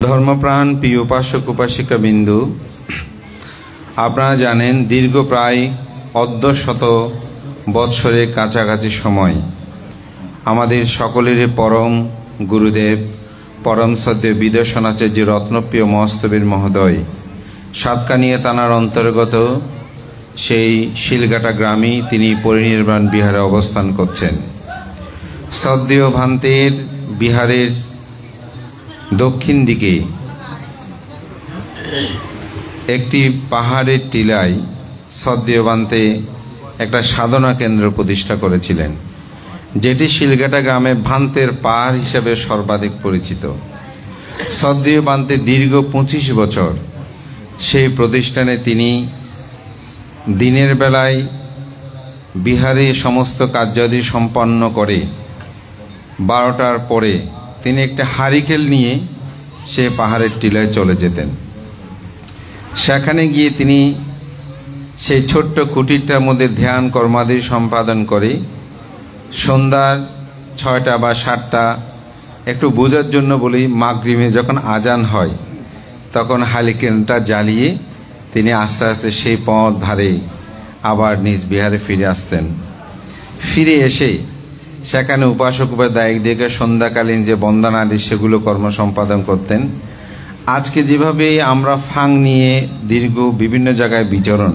ধর্মপ্রাণ প্রিয় উপাসক উপাসিকা বিন্দু, আপনারা জানেন দীর্ঘ প্রায় অর্ধশত বৎসরের কাছাকাছি সময় আমাদের সকলের পরম গুরুদেব পরম সদ্য বিদর্শনাচার্য রত্নপ্রিয় মহস্তবীর মহোদয় সাতকানিয়া থানার অন্তর্গত সেই শিলঘাটা গ্রামেই তিনি পরিনির্বাণ বিহারে অবস্থান করছেন। সদ্য ভান্তের বিহারের দক্ষিণ দিকে একটি পাহাড়ের টিলায় সদ্যভান্তে একটা সাধনা কেন্দ্র প্রতিষ্ঠা করেছিলেন, যেটি শিলঘাটা গ্রামে ভান্তের পাহাড় হিসাবে সর্বাধিক পরিচিত। সদ্যভান্তে দীর্ঘ 25 বছর সেই প্রতিষ্ঠানে তিনি দিনের বেলায় বিহারে সমস্ত কার্যাদি সম্পন্ন করে 12টার পরে তিনি একটা হারিকেল নিয়ে সে পাহাড়ের টিলায় চলে যেতেন। সেখানে গিয়ে তিনি সেই ছোট্ট কুটিরটার মধ্যে ধ্যান কর্মাদি সম্পাদন করে সন্ধ্যার 6টা বা 7টা একটু বোঝার জন্য বলি, মাগরিবে যখন আজান হয় তখন হারিকেলটা জ্বালিয়ে তিনি আস্তে আস্তে সেই পথ ধারে আবার নিজ বিহারে ফিরে আসতেন। ফিরে এসে সেখানে উপাসক উপাধ্যায়দিকে সন্ধ্যাকালীন যে বন্দনাদি সেগুলো কর্ম সম্পাদন করতেন। আজকে যেভাবে আমরা ফাং নিয়ে দীর্ঘ বিভিন্ন জায়গায় বিচরণ,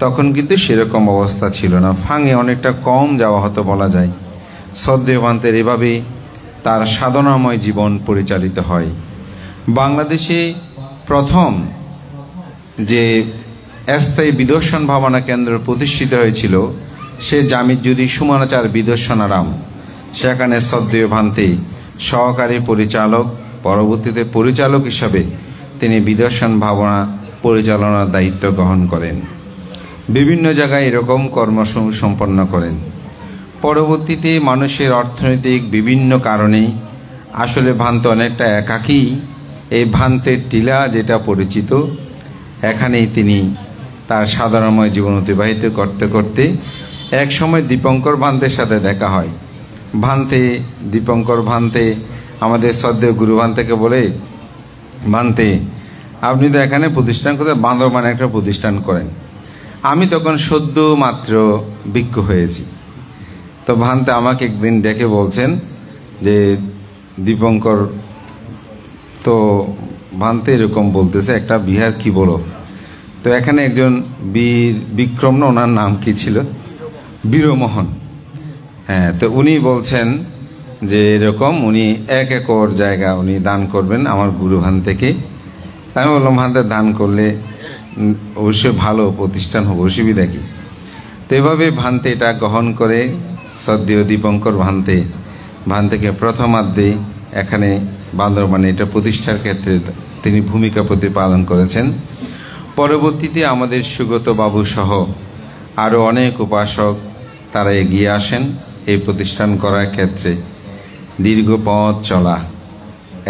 তখন কিন্তু সেরকম অবস্থা ছিল না। ফাংয়ে অনেকটা কম যাওয়া হতো বলা যায়। সদ্যভান্তের এভাবে তার সাধনাময় জীবন পরিচালিত হয়। বাংলাদেশে প্রথম যে স্থায়ী বিদর্শন ভাবনা কেন্দ্র প্রতিষ্ঠিত হয়েছিল সে জামিজুরি সুমনাচার বিদর্শনারাম, সেখানে সদ্যভান্তে সহকারী পরিচালক, পরবর্তীতে পরিচালক হিসাবে তিনি বিদর্শন ভাবনা পরিচালনার দায়িত্ব গ্রহণ করেন। বিভিন্ন জায়গায় এরকম কর্ম সম্পন্ন করেন। পরবর্তীতে মানুষের অর্থনৈতিক বিভিন্ন কারণে আসলে ভান্ত অনেকটা একাকী এই ভান্তের টিলা যেটা পরিচিত, এখানেই তিনি তার সাধারণময় জীবন অতিবাহিত করতে করতে এক সময় দীপঙ্কর ভান্তের সাথে দেখা হয়। দীপঙ্কর ভান্তে আমাদের সদ্য গুরু ভান্তেকে বলে, ভান্তে আপনি তো এখানে প্রতিষ্ঠান করে বান্দরবানে একটা প্রতিষ্ঠান করেন। আমি তখন সদ্য মাত্র ভিক্ষু হয়েছি। তো ভান্তে আমাকে একদিন ডেকে বলছেন যে দীপঙ্কর তো ভান্তে এরকম বলতেছে একটা বিহার কি বলো। তো এখানে একজন বীর বিক্রম, না ওনার নাম কি ছিল, বীরমোহন, হ্যাঁ, তো উনি বলছেন যে এরকম উনি 1 একর জায়গা উনি দান করবেন আমার গুরু ভান্তেকে। আমি বললাম ভান্তে দান করলে অবশ্যই ভালো প্রতিষ্ঠান হবে, অসুবিধা কি। তো এভাবে ভান্তে এটা গ্রহণ করে সদ্য দীপঙ্কর ভান্তেকে প্রথমার্ধে এখানে বান্দরবানে এটা প্রতিষ্ঠার ক্ষেত্রে তিনি ভূমিকা প্রতিপালন করেছেন। পরবর্তীতে আমাদের সুগত বাবু সহ আরও অনেক উপাসক তারা এগিয়ে আসেন এই প্রতিষ্ঠান করার ক্ষেত্রে। দীর্ঘ পথ চলা,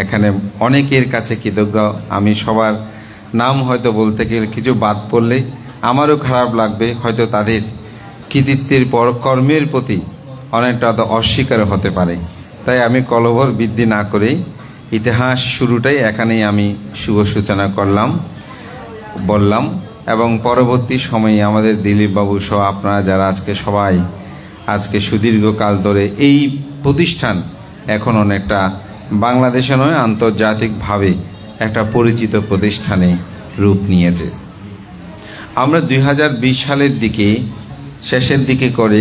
এখানে অনেকের কাছে কৃতজ্ঞ। আমি সবার নাম হয়তো বলতে গেলে কিছু বাদ পড়লে আমারও খারাপ লাগবে, হয়তো তাদের কৃতিত্বের পর কর্মের প্রতি অনেকটা অস্বীকার হতে পারে। তাই আমি কলবর বৃদ্ধি না করেই ইতিহাস শুরুটাই এখানেই আমি শুভ সূচনা বললাম। এবং পরবর্তী সময়ে আমাদের দিলীপ বাবু সহ আপনারা যারা আজকে সুদীর্ঘকাল ধরে এই প্রতিষ্ঠান এখন অনেকটা বাংলাদেশে নয় আন্তর্জাতিকভাবে একটা পরিচিত প্রতিষ্ঠানে রূপ নিয়েছে। আমরা 2020 সালের দিকে শেষের দিকে করে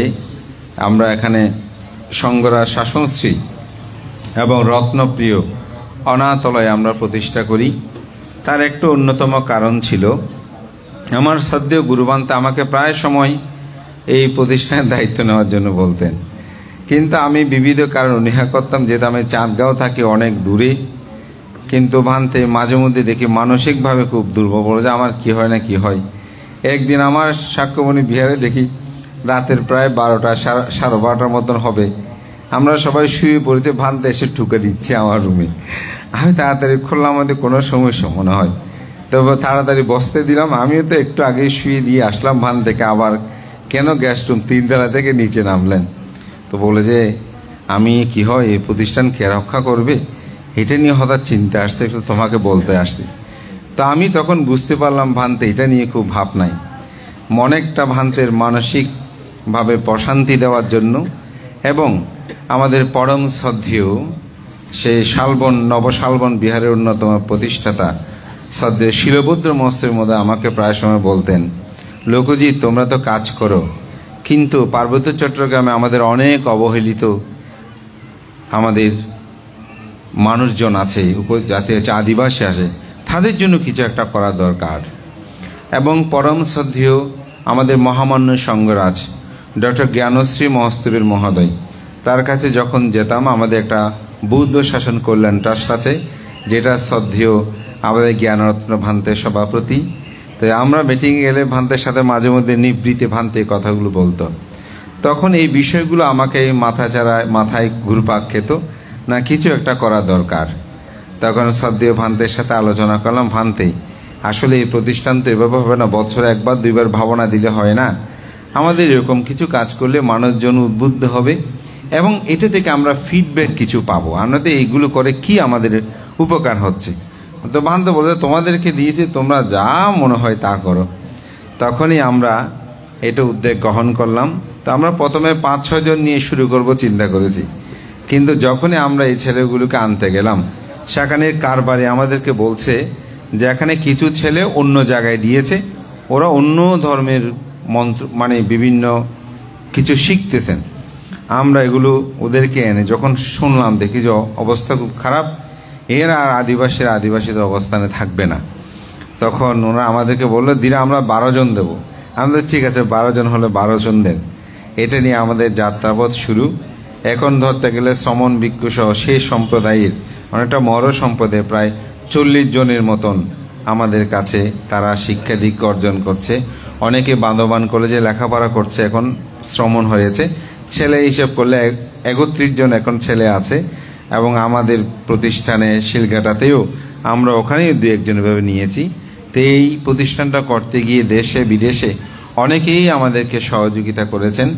আমরা এখানে সংঘরা শাসনশ্রী এবং রত্নপ্রিয় অনাথালয় আমরা প্রতিষ্ঠা করি। তার একটা অন্যতম কারণ ছিল আমার সদ্য গুরুভান্তে আমাকে প্রায় সময় এই প্রতিষ্ঠানের দায়িত্ব নেওয়ার জন্য বলতেন, কিন্তু আমি বিবিধ কারণ অনীহা করতাম, যেহেতু আমি চাঁদগাঁও থাকি অনেক দূরে। কিন্তু ভান্তে মাঝে মধ্যে দেখি মানসিকভাবে খুব দুর্বল, বলে যে আমার কি হয় না কি হয়। একদিন আমার সাক্ষ্যমণি বিহারে দেখি রাতের প্রায় 12টা, 12:30 মতন হবে, আমরা সবাই শুয়ে পড়েছে, ভান্তে এসে ঠুকে দিচ্ছে আমার রুমে। আমি তাড়াতাড়ি খুললাম, আমাদের কোনো সমস্যা মনে হয়, তবে তাড়াতাড়ি বসতে দিলাম। আমিও তো একটু আগে শুয়ে দিয়ে আসলাম ভান থেকে, আবার কেন গ্যাস রুম 3 তলা থেকে নিচে নামলেন। তো বলে যে আমি কি হয় এই প্রতিষ্ঠান কে রক্ষা করবে, এটা নিয়ে হঠাৎ চিন্তা আসছে, একটু তোমাকে বলতে আসছি। তো আমি তখন বুঝতে পারলাম ভান্তে এটা নিয়ে খুব ভাবনাই, অনেকটা ভান্তের মানসিকভাবে প্রশান্তি দেওয়ার জন্য এবং আমাদের পরম শ্রদ্ধেয় সেই নবশালবন বিহারের অন্যতম প্রতিষ্ঠাতা শ্রদ্ধেয় শিলভদ্র মহোদয় মধ্যে আমাকে প্রায় সময় বলতেন, লোকজি তোমরা তো কাজ করো, কিন্তু পার্বত্য চট্টগ্রামে আমাদের অনেক অবহেলিত আমাদের মানুষজন আছে, উপজাতি আছে, আদিবাসী আছে, তাদের জন্য কিছু একটা করা দরকার। এবং পরম শ্রদ্ধেয় আমাদের মহামান্য সঙ্গরাজ ডক্টর জ্ঞানশ্রী মহস্তবীর মহোদয়, তার কাছে যখন যেতাম, আমাদের একটা বৌদ্ধ শাসন কল্যাণ ট্রাস্ট আছে, যেটা শ্রদ্ধেয় আমাদের জ্ঞানরত্ন ভান্তের সভাপতি। তো আমরা মিটিংয়ে গেলে ভান্তের সাথে মাঝে মধ্যে নিবৃত্তি ভান্তে কথাগুলো বলতো। তখন এই বিষয়গুলো আমাকে মাথায় ঘুরপাক খেত, না কিছু একটা করা দরকার। তখন শ্রদ্ধেয় ভান্তের সাথে আলোচনা করলাম, ভান্তে আসলে এই প্রতিষ্ঠান তো এভাবে হবে না, বছরে একবার দুইবার ভাবনা দিলে হয় না, আমাদের এরকম কিছু কাজ করলে মানুষজন উদ্বুদ্ধ হবে এবং এটা থেকে আমরা ফিডব্যাক কিছু পাবো, আমাদের এইগুলো করে কি আমাদের উপকার হচ্ছে। তো ভান্তে বলে তোমাদেরকে দিয়েছি, তোমরা যা মনে হয় তা করো। তখনই আমরা এটা উদ্যোগ গ্রহণ করলাম। তো আমরা প্রথমে 5-6 জন নিয়ে শুরু করব চিন্তা করেছি, কিন্তু যখনই আমরা এই ছেলেগুলোকে আনতে গেলাম, সেখানের কারবারে আমাদেরকে বলছে যে এখানে কিছু ছেলে অন্য জায়গায় দিয়েছে, ওরা অন্য ধর্মের মন্ত্র মানে বিভিন্ন কিছু শিখতেছেন। আমরা এগুলো ওদেরকে এনে যখন শুনলাম, দেখি যে অবস্থা খুব খারাপ, এর আর আদিবাসীদের অবস্থানে থাকবে না। তখন ওরা আমাদেরকে বললো, দিনে আমরা 12 জন দেবো। আমাদের ঠিক আছে, 12 জন হলে 12 জন দেন। এটা নিয়ে আমাদের যাত্রাপথ শুরু। এখন ধরতে গেলে শ্রমণ ভিক্ষু সহ সেই সম্প্রদায়ের অনেকটা সম্প্রদায় প্রায় 40 জনের মতন আমাদের কাছে তারা শিক্ষা দীক্ষা অর্জন করছে। অনেকে বান্দরবান কলেজে লেখাপড়া করছে, এখন শ্রমণ হয়েছে। ছেলে হিসেব করলে 31 জন এখন ছেলে আছে। এবং আমাদের প্রতিষ্ঠানে শিলঘাটাতেও আমরা ওখানেও 2-1 জন এভাবে নিয়েছি। তো এই প্রতিষ্ঠানটা করতে গিয়ে দেশে বিদেশে অনেকেই আমাদেরকে সহযোগিতা করেছেন।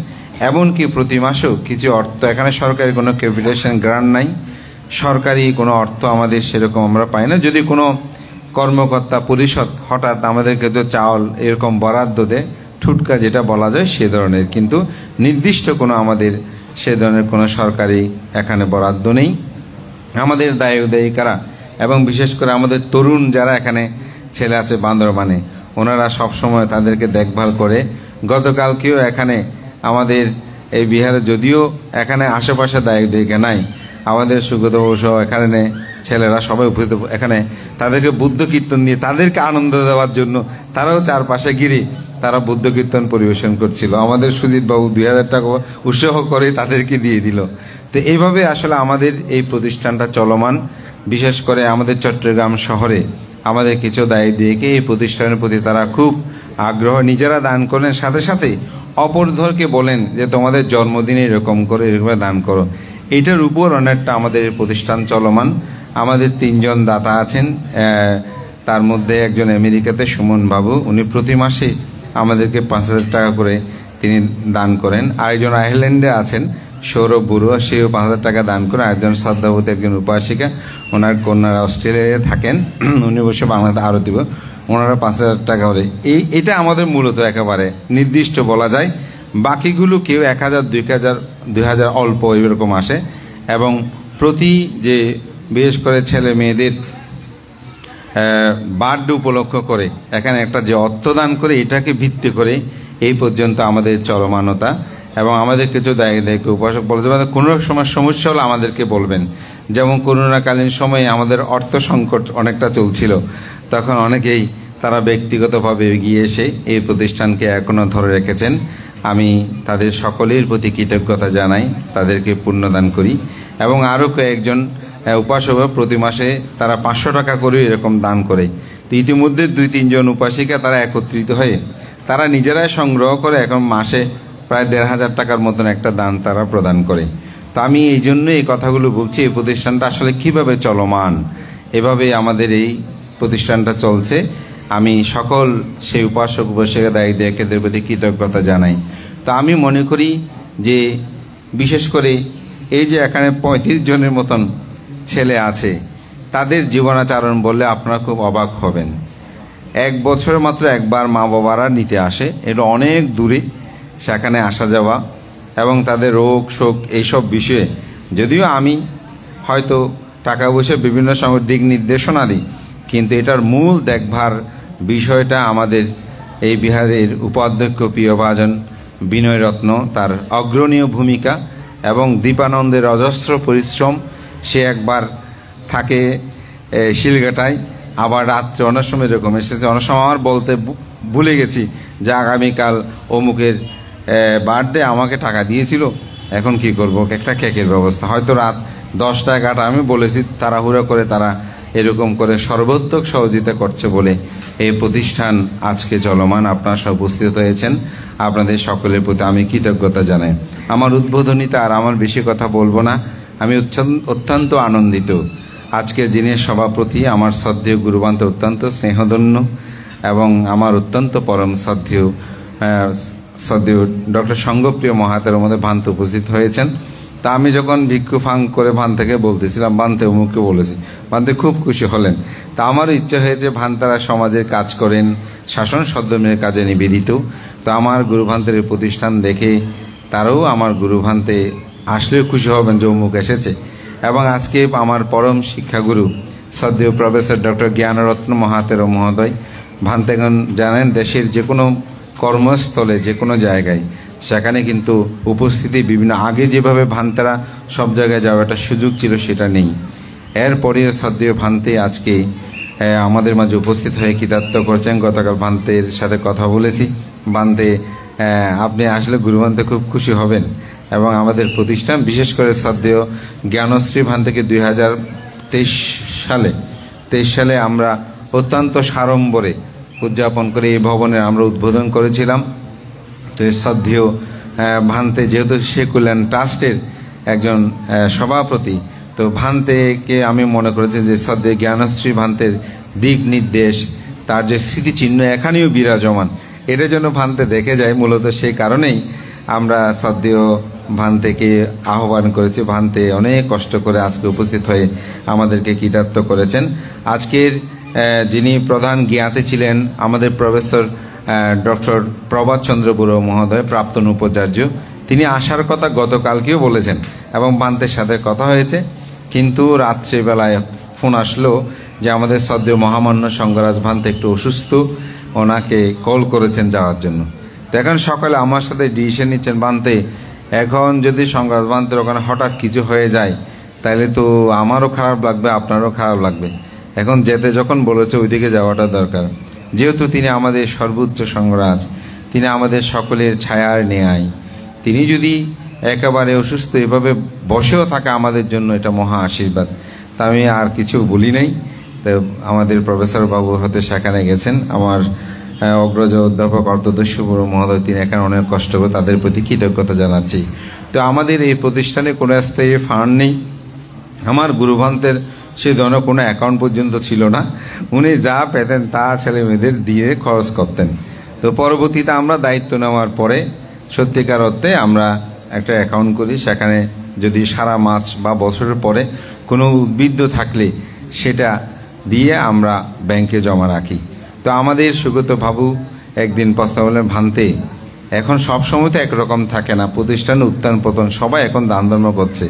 এমনকি প্রতি মাসেও কিছু অর্থ, এখানে সরকারি কোনো ক্যাপিটেশন গ্রান্ট নাই, সরকারি কোনো অর্থ আমাদের সেরকম আমরা পাই না। যদি কোনো কর্মকর্তা পরিষদ হঠাৎ আমাদেরকে তো চাউল এরকম বরাদ্দ দেয়, ঠুটকা যেটা বলা যায় সে ধরনের, কিন্তু নির্দিষ্ট কোনো আমাদের সে ধরনের কোনো সরকারি এখানে বরাদ্দ নেই। আমাদের দায়িকারা এবং বিশেষ করে আমাদের তরুণ যারা এখানে ছেলে আছে বান্দরবানে, ওনারা সবসময় তাদেরকে দেখভাল করে। গতকালকেও এখানে আমাদের এই বিহারে, যদিও এখানে আশেপাশে দায়িকা নাই, আমাদের সুগত সহ এখানে ছেলেরা সবাই উপস্থিত, এখানে তাদেরকে বুদ্ধ কীর্তন দিয়ে তাদেরকে আনন্দ দেওয়ার জন্য তারাও চারপাশে ঘিরে তারা বুদ্ধ কীর্তন পরিবেশন করছিল। আমাদের সুজিত বাবু 2000 টাকা উৎসাহ করে তাদেরকে দিয়ে দিল। তো এইভাবে আসলে আমাদের এই প্রতিষ্ঠানটা চলমান। বিশেষ করে আমাদের চট্টগ্রাম শহরে আমাদের কিছু দায়িত্বকে এই প্রতিষ্ঠানের প্রতি তারা খুব আগ্রহ, নিজেরা দান করেন, সাথে সাথে অপরধরকে বলেন যে তোমাদের জন্মদিনে এরকম করে এরকম দান করো। এটার উপর অনেকটা আমাদের প্রতিষ্ঠান চলমান। আমাদের 3 জন দাতা আছেন, তার মধ্যে একজন আমেরিকাতে সুমন বাবু, উনি প্রতি মাসে আমাদেরকে 5000 টাকা করে তিনি দান করেন। আরেকজন আয়ারল্যান্ডে আছেন সৌরভ বড়ুয়া, সেও 5000 টাকা দান করেন। আরেকজন শ্রদ্ধাবতী একজন উপাসিকা, ওনার কন্যারা অস্ট্রেলিয়ায় থাকেন, উনি বসে বাংলাতে আরও দিব, ওনারা 5000 টাকা করে। এটা আমাদের মূলত একেবারে নির্দিষ্ট বলা যায়। বাকিগুলো কেউ 1000, 2000 অল্প এরকম আসে। এবং প্রতি যে বিশেষ করে ছেলে মেয়েদের বার্থডে উপলক্ষ করে এখানে একটা যে অর্থদান করে, এটাকে ভিত্তি করে এই পর্যন্ত আমাদের চলমানতা। এবং আমাদের কিছু দায়িত্ব উপাসক বলে যাবে, কোনো সময় সমস্যা হলে আমাদেরকে বলবেন। যেমন করোনাকালীন সময়ে আমাদের অর্থ সংকট অনেকটা চলছিল, তখন অনেকেই তারা ব্যক্তিগতভাবে এগিয়ে এসে এই প্রতিষ্ঠানকে এখনও ধরে রেখেছেন। আমি তাদের সকলের প্রতি কৃতজ্ঞতা জানাই, তাদেরকে পুণ্যদান করি। এবং আরও কয়েকজন উপাসক প্রতি মাসে তারা 500 টাকা করে এরকম দান করে। তো ইতিমধ্যে 2-3 জন উপাসিকা তারা একত্রিত হয়ে তারা নিজেরাই সংগ্রহ করে এখন মাসে প্রায় 1500 টাকার মতন একটা দান তারা প্রদান করে। তো আমি এই জন্য এই কথাগুলো বলছি, এই প্রতিষ্ঠানটা আসলে কিভাবে চলমান, এভাবে আমাদের এই প্রতিষ্ঠানটা চলছে। আমি সকল সেই উপাসক উপাসিকা দায়িত্বের প্রতি কৃতজ্ঞতা জানাই। তো আমি মনে করি যে বিশেষ করে এই যে এখানে 35 জনের মতন ছেলে আছে, তাদের জীবনাচরণ বললে আপনারা খুব অবাক হবেন। 1 বছরে মাত্র একবার মা বাবারা নিতে আসে, এটা অনেক দূরে, সেখানে আসা যাওয়া এবং তাদের রোগ শোক এইসব বিষয়ে যদিও আমি হয়তো টাকা পয়সা বিভিন্ন সময় দিক নির্দেশনা দিই, কিন্তু এটার মূল দেখভার বিষয়টা আমাদের এই বিহারের উপাধ্যক্ষ প্রিয়ভাজন বিনয় রত্ন, তার অগ্রণীয় ভূমিকা এবং দীপানন্দের অজস্র পরিশ্রম। সে একবার থাকে শিলঘাটায়, আবার রাত্রে অনেক সময় এরকম এসেছে, অনেক সময় আমার বলতে ভুলে গেছি যে আগামীকাল অমুকের বার্থডে, আমাকে টাকা দিয়েছিল, এখন কি করব, একটা কেকের ব্যবস্থা, হয়তো রাত 10টা 11টা, আমি বলেছি তাড়াহুড়ো করে তারা এরকম করে সর্বোত্তক সহযোগিতা করছে বলে এই প্রতিষ্ঠান আজকে চলমান। আপনারা সব উপস্থিত হয়েছেন, আপনাদের সকলের প্রতি আমি কৃতজ্ঞতা জানাই। আমার উদ্বোধনীতে আর আমার বেশি কথা বলবো না, আমি অত্যন্ত আনন্দিত। আজকের দিনের সভাপতি আমার শ্রদ্ধেয় গুরুবান্ত অত্যন্ত স্নেহধন্য এবং আমার অত্যন্ত পরম শ্রদ্ধেয় ডক্টর সঙ্গপ্রিয় মহাতের মধ্যে ভান্তে উপস্থিত হয়েছেন। তা আমি যখন ভিক্ষু ফাং করে ভান থেকে বলতেছিলাম ভান্তে অমুককে বলেছি, ভান্তে খুব খুশি হলেন। তা আমারও ইচ্ছা হয়েছে, ভান্তারা সমাজের কাজ করেন, শাসন সদ্যমের কাজে নিবেদিত। তো আমার গুরুভান্তের প্রতিষ্ঠান দেখে তারাও আমার গুরুভান্তে আসলেও খুশি হবেন যে অমুক এসেছে। এবং আজকে আমার পরম শিক্ষাগুরু শ্রদ্ধেয় প্রফেসর ডক্টর জ্ঞানরত্ন মহাতের মহোদয়, ভান্তেগণ জানেন দেশের যে কোনো কর্মস্থলে যে কোনো জায়গায় সেখানে কিন্তু উপস্থিতি বিভিন্ন, আগে যেভাবে ভান্তারা সব জায়গায় যাওয়ার একটা সুযোগ ছিল সেটা নেই। এরপরে শ্রদ্ধেয় ভান্তে আজকে আমাদের মাঝে উপস্থিত হয়ে কৃতার্থ করছেন। গতকাল ভান্তের সাথে কথা বলেছি, ভান্তে আপনি আসলে গুরুভান্তে খুব খুশি হবেন। এবং আমাদের প্রতিষ্ঠান বিশেষ করে শ্রদ্ধেয় জ্ঞানশ্রী ভান্তেকে 2023 সালে আমরা অত্যন্ত সাড়ম্বরে উদযাপন করে এই ভবনের আমরা উদ্বোধন করেছিলাম। তো শ্রদ্ধেয় ভান্তে যেহেতু সেকুলার ট্রাস্টের একজন সভাপতি, তো ভান্তেকে আমি মনে করেছি যে শ্রদ্ধেয় জ্ঞানশ্রী ভান্তের দিক নির্দেশ, তার যে স্মৃতিচিহ্ন এখানেও বিরাজমান, এটার জন্য ভান্তে দেখে যায়। মূলত সেই কারণেই আমরা শ্রদ্ধেয় ভান্তেকে আহ্বান করেছি। ভান্তে অনেক কষ্ট করে আজকে উপস্থিত হয়ে আমাদেরকে কৃতার্থ করেছেন। আজকের যিনি প্রধান জ্ঞাতে ছিলেন আমাদের প্রফেসর ডক্টর প্রভাত চন্দ্র বড়ুয়া মহোদয়, প্রাক্তন উপাচার্য, তিনি আসার কথা গতকালকেও বলেছেন এবং ভান্তের সাথে কথা হয়েছে, কিন্তু রাত্রিবেলায় ফোন আসলো যে আমাদের শ্রদ্ধেয় মহামান্য সঙ্গরাজ ভান্তে একটু অসুস্থ, ওনাকে কল করেছেন যাওয়ার জন্য। তো এখন সকালে আমার সাথে ডিসিশন নিচ্ছেন, ভান্তে এখন যদি সঙ্গরাজ ভান্তের ওখানে হঠাৎ কিছু হয়ে যায় তাহলে তো আমারও খারাপ লাগবে, আপনারও খারাপ লাগবে। এখন যেতে যখন বলেছে ওইদিকে যাওয়াটা দরকার, যেহেতু তিনি আমাদের সর্বোচ্চ সঙ্গরাজ, তিনি আমাদের সকলের ছায়ার ন্যায়, তিনি যদি একেবারে অসুস্থ এভাবে বসেও থাকে আমাদের জন্য এটা মহা আশীর্বাদ। তা আমি আর কিছু বলি নাই। তো আমাদের প্রফেসর বাবু হতে সেখানে গেছেন, আমার অগ্রজ অধ্যাপক অর্থদস্যু বড় মহোদয়, তিনি এখানে অনেক কষ্ট করে, তাদের প্রতি কৃতজ্ঞতা জানাচ্ছি। তো আমাদের এই প্রতিষ্ঠানে কোনো স্থায়ী ফান্ড নেই, আমার গুরুভান্তের সেই ধরনের কোনো অ্যাকাউন্ট পর্যন্ত ছিল না, উনি যা পেতেন তা ছেলে মেয়েদের দিয়ে খরচ করতেন। তো পরবর্তীতে আমরা দায়িত্ব নেওয়ার পরে সত্যিকার অর্থে আমরা একটা অ্যাকাউন্ট করি, সেখানে যদি সারা মাস বা বছরের পরে কোনো উদ্বৃত্ত থাকলে সেটা দিয়ে আমরা ব্যাংকে জমা রাখি। তো আমাদের সুগত বাবু একদিন প্রস্তাব বললেন, ভান্তে এখন সব সময় তো একরকম থাকে না, প্রতিষ্ঠানে উত্থান পতন, সবাই এখন দান ধর্ম করছে,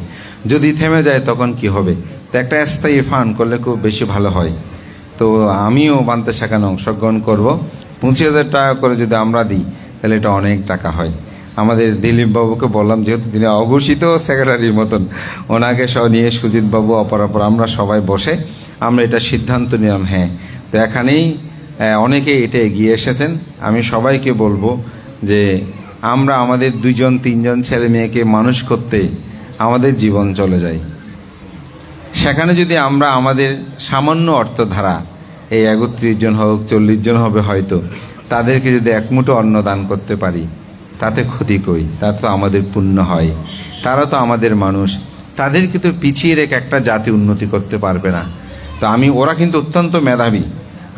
যদি থেমে যায় তখন কি হবে, তো একটা স্থায়ী ফান্ড করলে খুব বেশি ভালো হয়। তো আমিও ভান্তে সেখানে অংশগ্রহণ করব। 25,000 টাকা করে যদি আমরা দিই তাহলে এটা অনেক টাকা হয়। আমাদের দিলীপ বাবুকে বললাম, যেহেতু তিনি অঘোষিত সেক্রেটারির মতন, ওনাকে সহ নিয়ে সুজিত বাবু অপরাপর আমরা সবাই বসে আমরা এটা সিদ্ধান্ত নিলাম। হ্যাঁ, তো এখানেই অনেকে এটা এগিয়ে এসেছেন। আমি সবাইকে বলবো যে আমরা আমাদের 2-3 ছেলে মেয়েকে মানুষ করতে আমাদের জীবন চলে যায়, সেখানে যদি আমরা আমাদের সামান্য অর্থধারা, এই 31 জন হোক 40 জন হবে হয়তো, তাদেরকে যদি এক মুঠো অন্ন দান করতে পারি তাতে ক্ষতি কই, তাতে তো আমাদের পুণ্য হয়। তারা তো আমাদের মানুষ, তাদেরকে তো পিছিয়ে রেখে একটা জাতি উন্নতি করতে পারবে না। তো ওরা কিন্তু অত্যন্ত মেধাবী,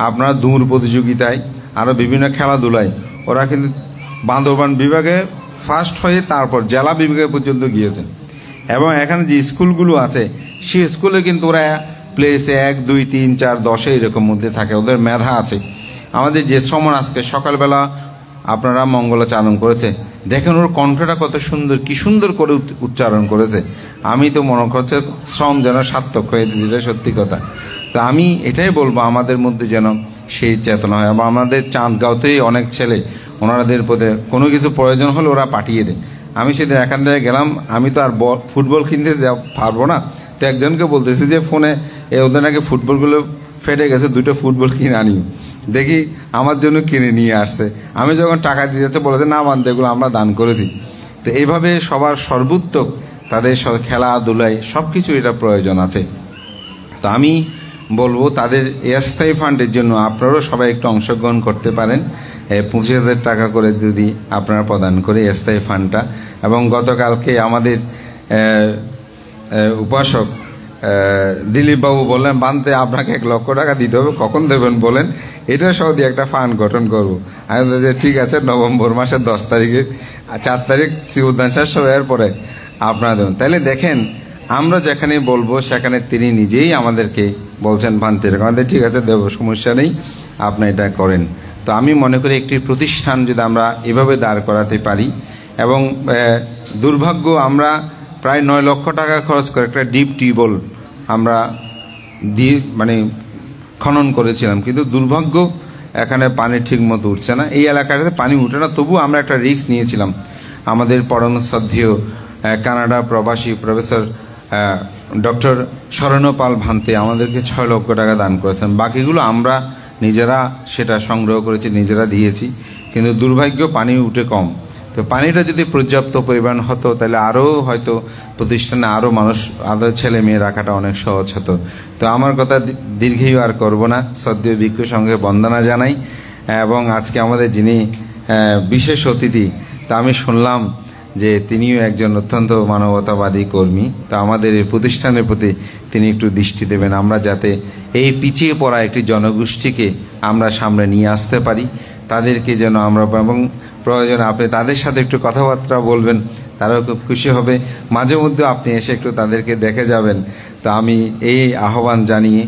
আপনারা দৌড় প্রতিযোগিতায় আরও বিভিন্ন খেলাধুলায় ওরা কিন্তু বান্দরবান বিভাগে ফার্স্ট হয়ে তারপর জেলা বিভাগে পর্যন্ত গিয়েছেন। এবং এখানে যে স্কুলগুলো আছে সে স্কুলে কিন্তু ওরা প্লেসে 1, 2, 3, 4, 10 এরকম মধ্যে থাকে, ওদের মেধা আছে। আমাদের যে শ্রমণ আজকে সকালবেলা আপনারা মঙ্গলাচরণ করেছে, দেখেন ওর কণ্ঠটা কত সুন্দর, কি সুন্দর করে উচ্চারণ করেছে। আমি তো মনে করছে শ্রম যেন সার্থক হয়েছে, যেটা সত্যি কথা। তো আমি এটাই বলবো আমাদের মধ্যে যেন সেই চেতনা হয়। এবং আমাদের চাঁদগাঁওতেই অনেক ছেলে, ওনাদের পথে কোনো কিছু প্রয়োজন হলে ওরা পাঠিয়ে দেয়। আমি সেদিন এখান থেকে গেলাম, আমি তো আর ফুটবল কিনতে পারবো না, তো একজনকে বলতেছি যে ফোনে ওদের নাকি ফুটবলগুলো ফেটে গেছে, 2টা ফুটবল কিনে আনি। দেখি আমার জন্য কিনে নিয়ে আসছে। আমি যখন টাকা দিয়ে যাচ্ছে বলেছে না বান্ধব, এগুলো আমরা দান করেছি। তো এইভাবে সবার সর্বোত্তক তাদের খেলাধুলায় সব কিছু এটা প্রয়োজন আছে। তো আমি বলবো তাদের স্থায়ী ফান্ডের জন্য আপনারাও সবাই একটু অংশগ্রহণ করতে পারেন। 25,000 টাকা করে যদি আপনারা প্রদান করে স্থায়ী ফান্ডটা। এবং গতকালকে আমাদের উপাসক দিলীপবাবু বললেন বানতে আপনাকে 1 লক্ষ টাকা দিতে হবে, কখন দেবেন বলেন, এটা সহ দিয়ে একটা ফান্ড গঠন করবো। আমি বলছি ঠিক আছে, নভেম্বর মাসের 10 তারিখে 4 তারিখ উদ্যান শেষ হওয়ার পরে আপনারা দেবেন। তাহলে দেখেন আমরা যেখানে বলবো সেখানে তিনি নিজেই আমাদেরকে বলছেন ভান্তে এরকম, আমাদের ঠিক আছে দেবো, সমস্যা নেই, আপনি এটা করেন। তো আমি মনে করি একটি প্রতিষ্ঠান যদি আমরা এভাবে দাঁড় করাতে পারি, এবং দুর্ভাগ্য আমরা প্রায় 9 লক্ষ টাকা খরচ করে একটা ডিপ টিউবওয়েল আমরা খনন করেছিলাম, কিন্তু দুর্ভাগ্য এখানে পানি ঠিক মতো উঠছে না, এই এলাকাটাতে পানি উঠে না। তবু আমরা একটা রিস্ক নিয়েছিলাম। আমাদের পরম শ্রদ্ধেয় কানাডা প্রবাসী প্রফেসর ডক্টর স্বর্ণপাল ভান্তে আমাদেরকে 6 লক্ষ টাকা দান করেছেন। বাকিগুলো আমরা নিজেরা সেটা সংগ্রহ করেছি, নিজেরা দিয়েছি, কিন্তু দুর্ভাগ্য পানি উঠে কম। তো পানিটা যদি পর্যাপ্ত পরিমাণ হতো তাহলে আরও হয়তো প্রতিষ্ঠানে আরও মানুষ, আরও ছেলে মেয়ে রাখাটা অনেক সহজ হতো। তো আমার কথা দীর্ঘায়ু আর করব না, শ্রদ্ধেয় ভিক্ষু সঙ্গে বন্দনা জানাই। এবং আজকে আমাদের যিনি বিশেষ অতিথি, তা আমি শুনলাম যে তিনিও একজন অত্যন্ত মানবতাবাদী কর্মী। তো আমাদের এই প্রতিষ্ঠানের প্রতি তিনি একটু দৃষ্টি দেবেন, আমরা যাতে এই পিছিয়ে পড়া একটি জনগোষ্ঠীকে আমরা সামনে নিয়ে আসতে পারি, তাদেরকে যেন আমরা, এবং প্রয়োজন আপনি তাদের সাথে একটু কথাবার্তা বলবেন, তারাও খুব খুশি হবে। মাঝে মধ্যে আপনি এসে একটু তাদেরকে দেখে যাবেন। তো আমি এই আহ্বান জানিয়ে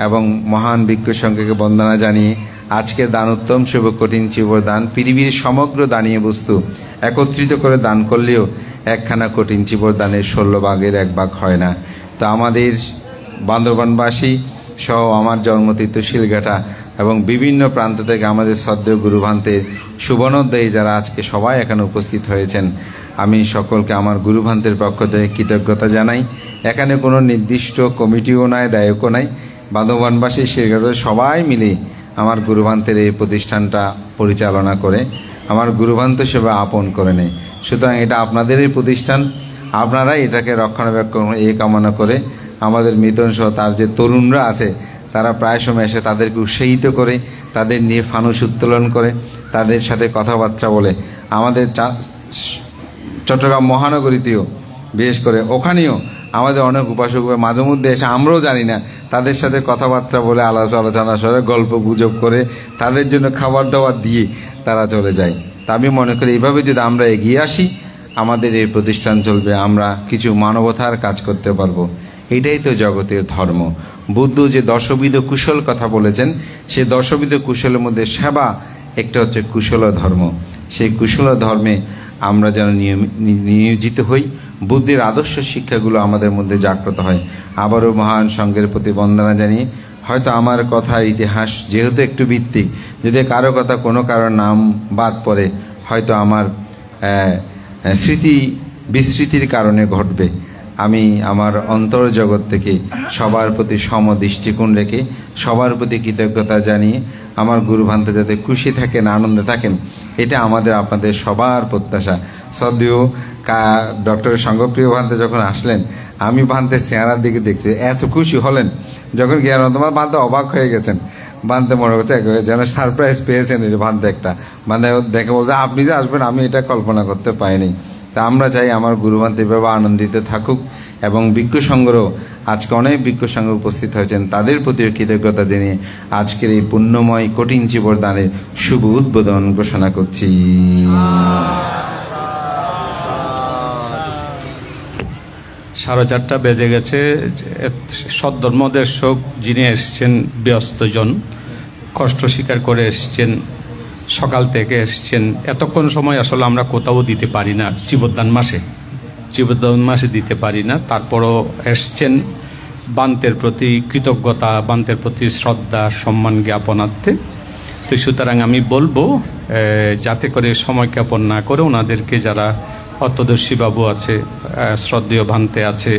এবং মহান ভিক্ষু সংঘকে বন্দনা জানিয়ে আজকে দান উত্তম শুভ কঠিন চিবর দান, পৃথিবীর সমগ্র দানীয় বস্তু একত্রিত করে দান করলেও একখানা কঠিন চিবর দানের 16 ভাগের 1 ভাগ হয় না। তো আমাদের বান্দরবানবাসী সহ আমার জন্মতীর্থ শিলঘাটা এবং বিভিন্ন প্রান্ত থেকে আমাদের শ্রদ্ধেয় গুরুভান্তের সুবর্ণোদয়ী যারা আজকে সবাই এখানে উপস্থিত হয়েছেন, আমি সকলকে আমার গুরুভান্তের পক্ষ থেকে কৃতজ্ঞতা জানাই। এখানে কোনো নির্দিষ্ট কমিটিও নাই, দায়কও নাই, বান্দরবানবাসী শিলঘাটা সবাই মিলে আমার গুরুভান্তের এই প্রতিষ্ঠানটা পরিচালনা করে, আমার গুরুভান্ত সেবা আপন করে নেয়। সুতরাং এটা আপনাদের এই প্রতিষ্ঠান, আপনারা এটাকে রক্ষণাবেক্ষণ এই কামনা করে আমাদের মিতন সহ তার যে তরুণরা আছে তারা প্রায় সময় এসে তাদেরকে উৎসাহিত করে, তাদের নিয়ে ফানুস উত্তোলন করে, তাদের সাথে কথাবার্তা বলে। আমাদের চট্টগ্রাম মহানগরীতেও বিশেষ করে ওখানেও আমাদের অনেক উপাসক মাঝে মধ্যে এসে, আমরাও জানি না, তাদের সাথে কথাবার্তা বলে আলোচনা করে গল্প গুজব করে তাদের জন্য খাবার দাবার দিয়ে তারা চলে যায়। তা আমি মনে করি এইভাবে যদি আমরা এগিয়ে আসি আমাদের এই প্রতিষ্ঠান চলবে, আমরা কিছু মানবতার কাজ করতে পারবো। এটাই তো জগতের ধর্ম। বুদ্ধ যে 10বিধ কুশল কথা বলেছেন, সেই 10বিধ কুশলের মধ্যে সেবা একটা হচ্ছে কুশল ধর্ম। সেই কুশল ধর্মে আমরা যেন নিয়োজিত হই, বুদ্ধির আদর্শ শিক্ষাগুলো আমাদের মধ্যে জাগ্রত হয়। আবারও মহান সংঘের প্রতি বন্দনা জানিয়ে, হয়তো আমার কথার ইতিহাস যেহেতু একটু ভিত্তিক, যদি কারো কথা কোনো কারোর নাম বাদ পড়ে হয়তো আমার স্মৃতি বিস্মৃতির কারণে ঘটবে। আমি আমার অন্তর জগৎ থেকে সবার প্রতি সমদৃষ্টিকোণ রেখে সবার প্রতি কৃতজ্ঞতা জানিয়ে আমার গুরুভান্ত যাতে খুশি থাকেন, আনন্দে থাকেন, এটা আমাদের আপনাদের সবার প্রত্যাশা। শ্রদ্ধেয় ডক্টর সঙ্গপ্রিয় ভান্তে যখন আসলেন, আমি ভান্তের চেহারার দিকে দেখছি, এত খুশি হলেন যখন জ্ঞান তোমার ভান্তে অবাক হয়ে গেছেন। ভান্তে মনে করছে যেন সারপ্রাইজ পেয়েছেন এই ভান্তে একটা, মানে দেখে বলছে আপনি যে আসবেন আমি এটা কল্পনা করতে পারিনি। তা আমরা চাই আমার গুরুভান্ত এভাবে আনন্দিত থাকুক, এবং ভিক্ষু সংঘরও আজকে অনেক ভিক্ষু সংঘ উপস্থিত হয়েছেন, তাদের প্রতিও কৃতজ্ঞতা জানিয়ে আজকের এই পুণ্যময় কঠিন চিবর দানের শুভ উদ্বোধন ঘোষণা করছি। 4:30 বেজে গেছে। সদ্ধর্মদর্শক যিনি এসছেন ব্যস্তজন, কষ্ট স্বীকার করে এসছেন, সকাল থেকে এসছেন। এতক্ষণ সময় আসলে আমরা কোথাও দিতে পারি না, জীবদান মাসে দিতে পারি না। তারপরও এসছেন বান্তের প্রতি কৃতজ্ঞতা, বান্তের প্রতি শ্রদ্ধা সম্মান জ্ঞাপনার্থে। তো সুতরাং আমি বলবো যাতে করে সময় জ্ঞাপন না করে ওনাদেরকে, যারা অত্যদর্শী বাবু আছে, শ্রদ্ধেয় ভান্তে আছে,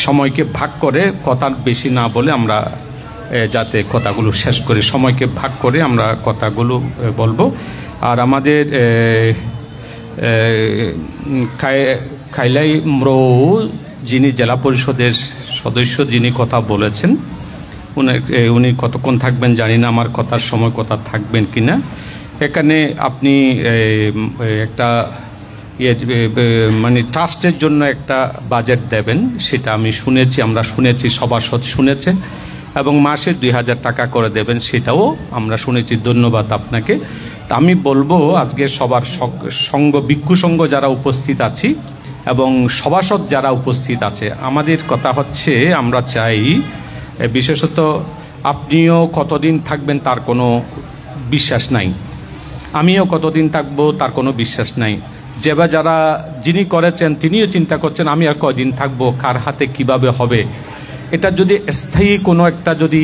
সময়কে ভাগ করে কথা বেশি না বলে আমরা যাতে কথাগুলো শেষ করে, সময়কে ভাগ করে আমরা কথাগুলো বলবো। আর আমাদের খাইলাই মরৌ যিনি জেলা পরিষদের সদস্য, যিনি কথা বলেছেন, উনি কতক্ষণ থাকবেন জানি না, আমার কথার সময় কথা থাকবেন কিনা। এখানে আপনি একটা মানে ট্রাস্টের জন্য একটা বাজেট দেবেন, সেটা আমি শুনেছি, আমরা শুনেছি, সভাসদ শুনেছেন, এবং মাসে 2000 টাকা করে দেবেন, সেটাও আমরা শুনেছি। ধন্যবাদ আপনাকে। তা আমি বলবো আজকে সবার সঙ্গ, ভিক্ষু সঙ্গ যারা উপস্থিত আছি এবং সভাসদ যারা উপস্থিত আছে, আমাদের কথা হচ্ছে আমরা চাই, বিশেষত আপনিও কতদিন থাকবেন তার কোনো বিশ্বাস নাই, আমিও কতদিন থাকবো তার কোনো বিশ্বাস নাই। যারা যিনি করেছেন তিনিও চিন্তা করছেন আমি আর কয়দিন থাকবো, কার হাতে কিভাবে হবে। এটা যদি স্থায়ী কোনো একটা, যদি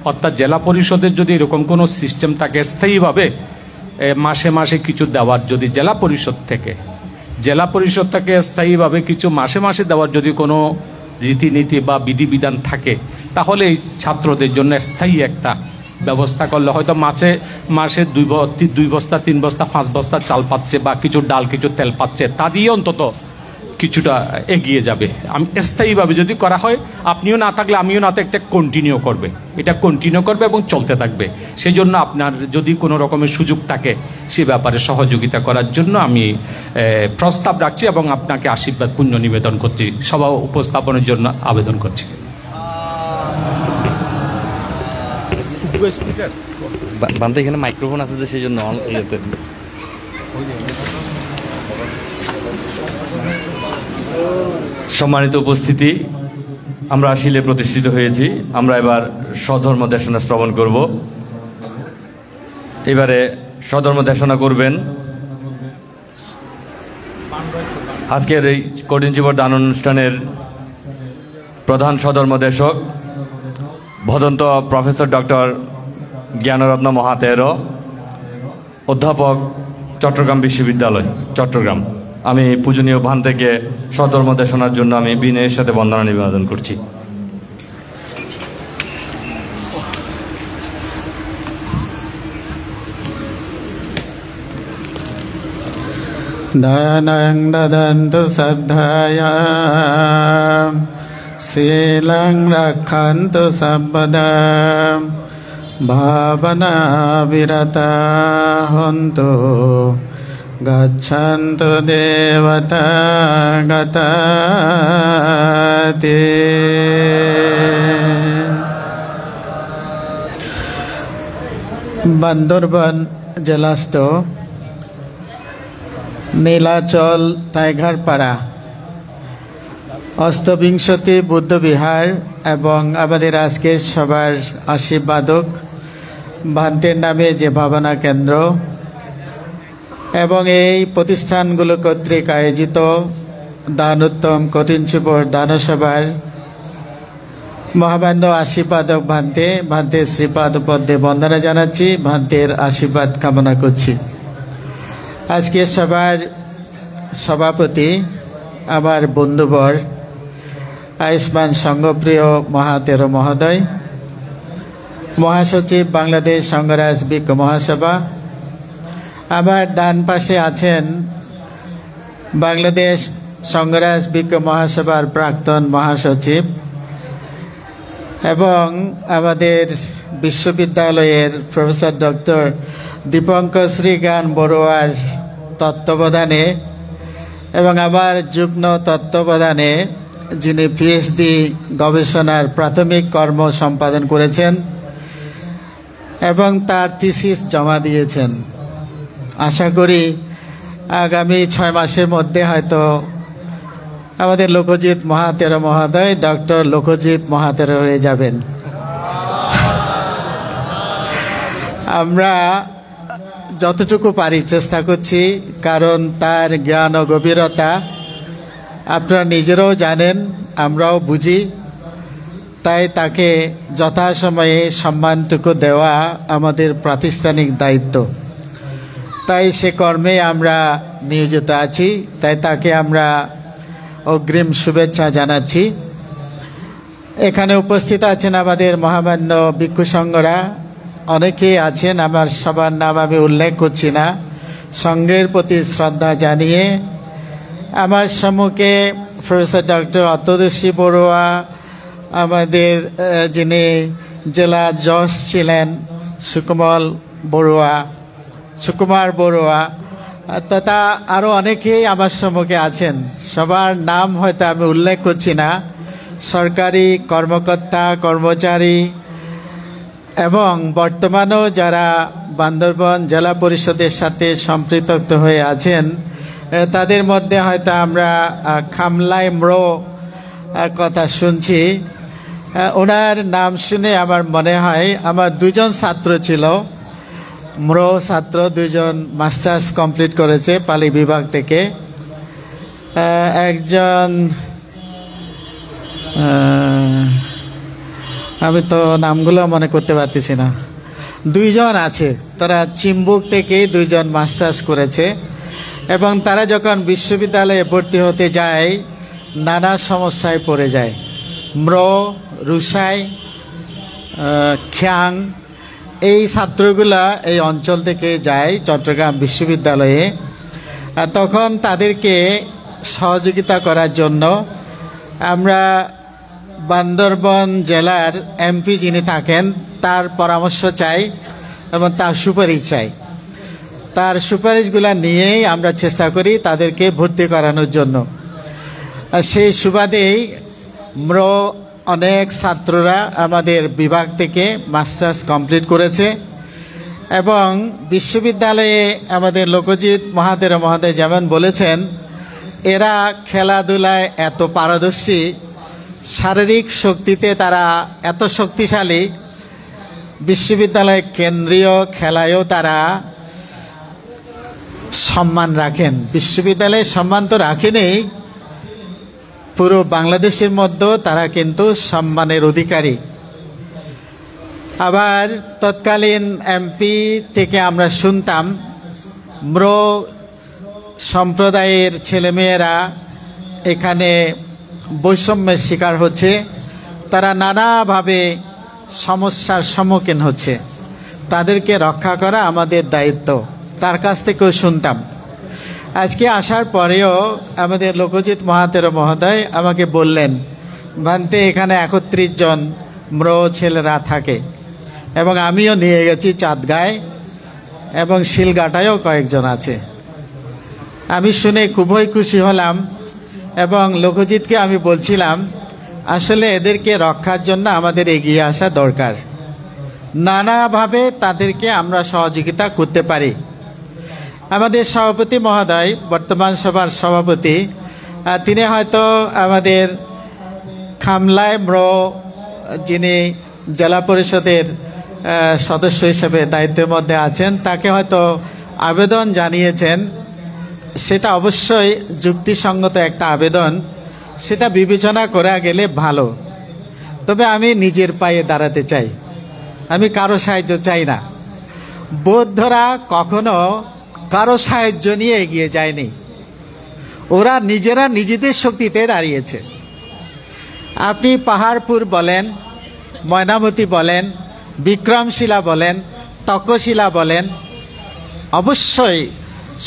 অর্থাৎ জেলা পরিষদের যদি এরকম কোনো সিস্টেম থাকে স্থায়ীভাবে মাসে মাসে কিছু দেওয়ার, যদি জেলা পরিষদ থেকে স্থায়ীভাবে কিছু মাসে মাসে দেওয়ার যদি কোনো রীতিনীতি বা বিধিবিধান থাকে, তাহলে এই ছাত্রদের জন্য স্থায়ী একটা ব্যবস্থা করলে হয়তো মাসে 2 বস্তা 3 বস্তা 5 বস্তা চাল পাচ্ছে, বা কিছু ডাল কিছু তেল পাচ্ছে, তা দিয়ে অন্তত কিছুটা এগিয়ে যাবে। আমি স্থায়ীভাবে যদি করা হয়, আপনিও না থাকলে আমিও না থাকলে এটা কন্টিনিউ করবে এবং চলতে থাকবে। সেই জন্য আপনার যদি কোনো রকমের সুযোগ থাকে সে ব্যাপারে সহযোগিতা করার জন্য আমি প্রস্তাব রাখছি এবং আপনাকে আশীর্বাদ পুণ্য নিবেদন করছি, সভা উপস্থাপনের জন্য আবেদন করছি। বান্ধব এখানে মাইক্রোফোন আছে, সেই জন্য সম্মানিত উপস্থিতি, আমরা শিলে প্রতিষ্ঠিত হয়েছি। আমরা এবার স্বধর্ম দেশনা শ্রবণ করব। এবারে স্বধর্ম দেশনা করবেন আজকের এই কঠিন জীবন দান অনুষ্ঠানের প্রধান স্বধর্ম দেশক ভদন্ত প্রফেসর ডক্টর জ্ঞানরত্ন মহাতেরো, অধ্যাপক, চট্টগ্রাম বিশ্ববিদ্যালয়, চট্টগ্রাম। আমি পূজনীয় ভান্তেকে স্বধর্ম দেশনার জন্য আমি বিনয়ের সাথে বন্দনা নিবেদন করছি। দানং দদন্তু শ্রদ্ধায়া শীলং রক্ষন্তু সর্বদা ভাবনা বিরতা হন্তু গচ্ছন্তু দেবতা গতাতে। বান্দরবান জেলাস্থ নীলাচল টাইগারপাড়া অষ্টবিংশতি বুদ্ধবিহার এবং আমাদের আজকের সবার আশীর্বাদক ভান্তের নামে যে ভাবনা কেন্দ্র এবং এই প্রতিষ্ঠানগুলো কর্তৃক আয়োজিত দানোত্তম কঠিন জীবন দানসভার মহামান্য আশীর্বাদক ভান্তের শ্রীপাদ পদ্মে বন্দনা জানাচ্ছি, ভান্তের আশীর্বাদ কামনা করছি। আজকে সবার সভাপতি আমার বন্ধুবর আয়ুষ্মান সংঘপ্রিয় মহাতেরো মহোদয়, মহাসচিব বাংলাদেশ সংঘরাজ বিজ্ঞ মহাসভা, আমার ডান পাশে আছেন বাংলাদেশ সংঘরাজ বিজ্ঞ মহাসভার প্রাক্তন মহাসচিব এবং আমাদের বিশ্ববিদ্যালয়ের প্রফেসর ডক্টর দীপঙ্কশ্রী জ্ঞান বড়ুয়ার তত্ত্বাবধানে এবং আমার যুগ্ম তত্ত্বাবধানে যিনি পিএইচডি গবেষণার প্রাথমিক কর্ম সম্পাদন করেছেন এবং তার থিসিস জমা দিয়েছেন। আশা করি আগামী 6 মাসের মধ্যে হয়তো আমাদের লোকজিৎ মহাতেরো মহোদয় ডক্টর লোকজিৎ মহাতেরো হয়ে যাবেন। আমরা যতটুকু পারি চেষ্টা করছি, কারণ তার জ্ঞান ও গভীরতা আপনারা নিজেরাও জানেন, আমরাও বুঝি। তাই তাকে যথাসময়ে সম্মানটুকু দেওয়া আমাদের প্রাতিষ্ঠানিক দায়িত্ব। তাই সে কর্মে আমরা নিয়োজিত আছি। তাই তাকে আমরা অগ্রিম শুভেচ্ছা জানাচ্ছি। এখানে উপস্থিত আছেন আমাদের মহামান্য ভিক্ষু সংঘরা, অনেকেই আছেন, আমার সবার নাম আমি উল্লেখ করছি না। সংঘের প্রতি শ্রদ্ধা জানিয়ে আমার সম্মুখে প্রফেসর ডক্টর অতদর্শী বড়ুয়া, আমাদের যিনি জেলা জজ ছিলেন সুকুমার বড়ুয়া তথা আরও অনেকেই আমার সম্মুখে আছেন। সবার নাম হয়তো আমি উল্লেখ করছি না। সরকারি কর্মকর্তা কর্মচারী এবং বর্তমানেও যারা বান্দরবান জেলা পরিষদের সাথে সম্পৃক্ত হয়ে আছেন, তাদের মধ্যে হয়তো আমরা খামলাই ম্রো কথা শুনছি। ওনার নাম শুনে আমার মনে হয় আমার দুজন ছাত্র ছিল, ম্রো ছাত্র, দুজন মাস্টার্স কমপ্লিট করেছে পালি বিভাগ থেকে। একজন আমি তো নামগুলো মনে করতে পারতেছি না, দুইজন আছে, তারা চিম্বুক থেকে দুইজন মাস্টার্স করেছে এবং তারা যখন বিশ্ববিদ্যালয়ে ভর্তি হতে যায় নানা সমস্যায় পড়ে যায়। ম্রো, রুসাই, খ্যাং এই ছাত্রগুলা এই অঞ্চল থেকে যায় চট্টগ্রাম বিশ্ববিদ্যালয়ে। তখন তাদেরকে সহযোগিতা করার জন্য আমরা বান্দরবান জেলার এমপি যিনি থাকেন তার পরামর্শ চাই এবং তার সুপারিশ চাই। তার সুপারিশগুলা নিয়েই আমরা চেষ্টা করি তাদেরকে ভর্তি করানোর জন্য। সেই সুবাদেই ম্রো অনেক ছাত্ররা আমাদের বিভাগ থেকে মাস্টার্স কমপ্লিট করেছে এবং বিশ্ববিদ্যালয়ে আমাদের লোকজিৎ মহাতেরো মহোদয় যেমন বলেছেন, এরা খেলাধুলায় এত পারদর্শী, শারীরিক শক্তিতে তারা এত শক্তিশালী, বিশ্ববিদ্যালয়ের কেন্দ্রীয় খেলায়ও তারা সম্মান রাখেন। বিশ্ববিদ্যালয়ে সম্মান তো রাখেনি, পুরো বাংলাদেশের মধ্যেও তারা কিন্তু সম্মানের অধিকারী। আবার তৎকালীন এমপি থেকে আমরা শুনতাম ম্রো সম্প্রদায়ের ছেলেমেয়েরা এখানে বৈষম্যের শিকার হচ্ছে, তারা নানাভাবে সমস্যার সম্মুখীন হচ্ছে, তাদেরকে রক্ষা করা আমাদের দায়িত্ব। তার কাছ থেকেও শুনতাম। আজকে আসার পরেও আমাদের লোকজিৎ মহাতেরো মহোদয় আমাকে বললেন, ভান্তে এখানে 31 জন ম্রো ছেলেরা থাকে এবং আমিও নিয়ে গেছি চাঁদগাঁয় এবং শিলগাটায়ও কয়েকজন আছে। আমি শুনে খুবই খুশি হলাম এবং লোকজিৎকে আমি বলছিলাম, আসলে এদেরকে রক্ষার জন্য আমাদের এগিয়ে আসা দরকার, নানাভাবে তাদেরকে আমরা সহযোগিতা করতে পারি। আমাদের সভাপতি মহোদয়, বর্তমান সভার সভাপতি, তিনি হয়তো আমাদের খামলায় ম্রো যিনি জেলা পরিষদের সদস্য হিসেবে দায়িত্বের মধ্যে আছেন, তাকে হয়তো আবেদন জানিয়েছেন। সেটা অবশ্যই যুক্তিসঙ্গত একটা আবেদন, সেটা বিবেচনা করা গেলে ভালো। তবে আমি নিজের পায়ে দাঁড়াতে চাই, আমি কারো সাহায্য চাই না। বৌদ্ধরা কখনো কারো সাহায্য নিয়ে এগিয়ে যায়নি, ওরা নিজেরা নিজেদের শক্তিতে দাঁড়িয়েছে। আপনি পাহাড়পুর বলেন, ময়নামতি বলেন, বিক্রমশিলা বলেন, তক্ষশিলা বলেন, অবশ্যই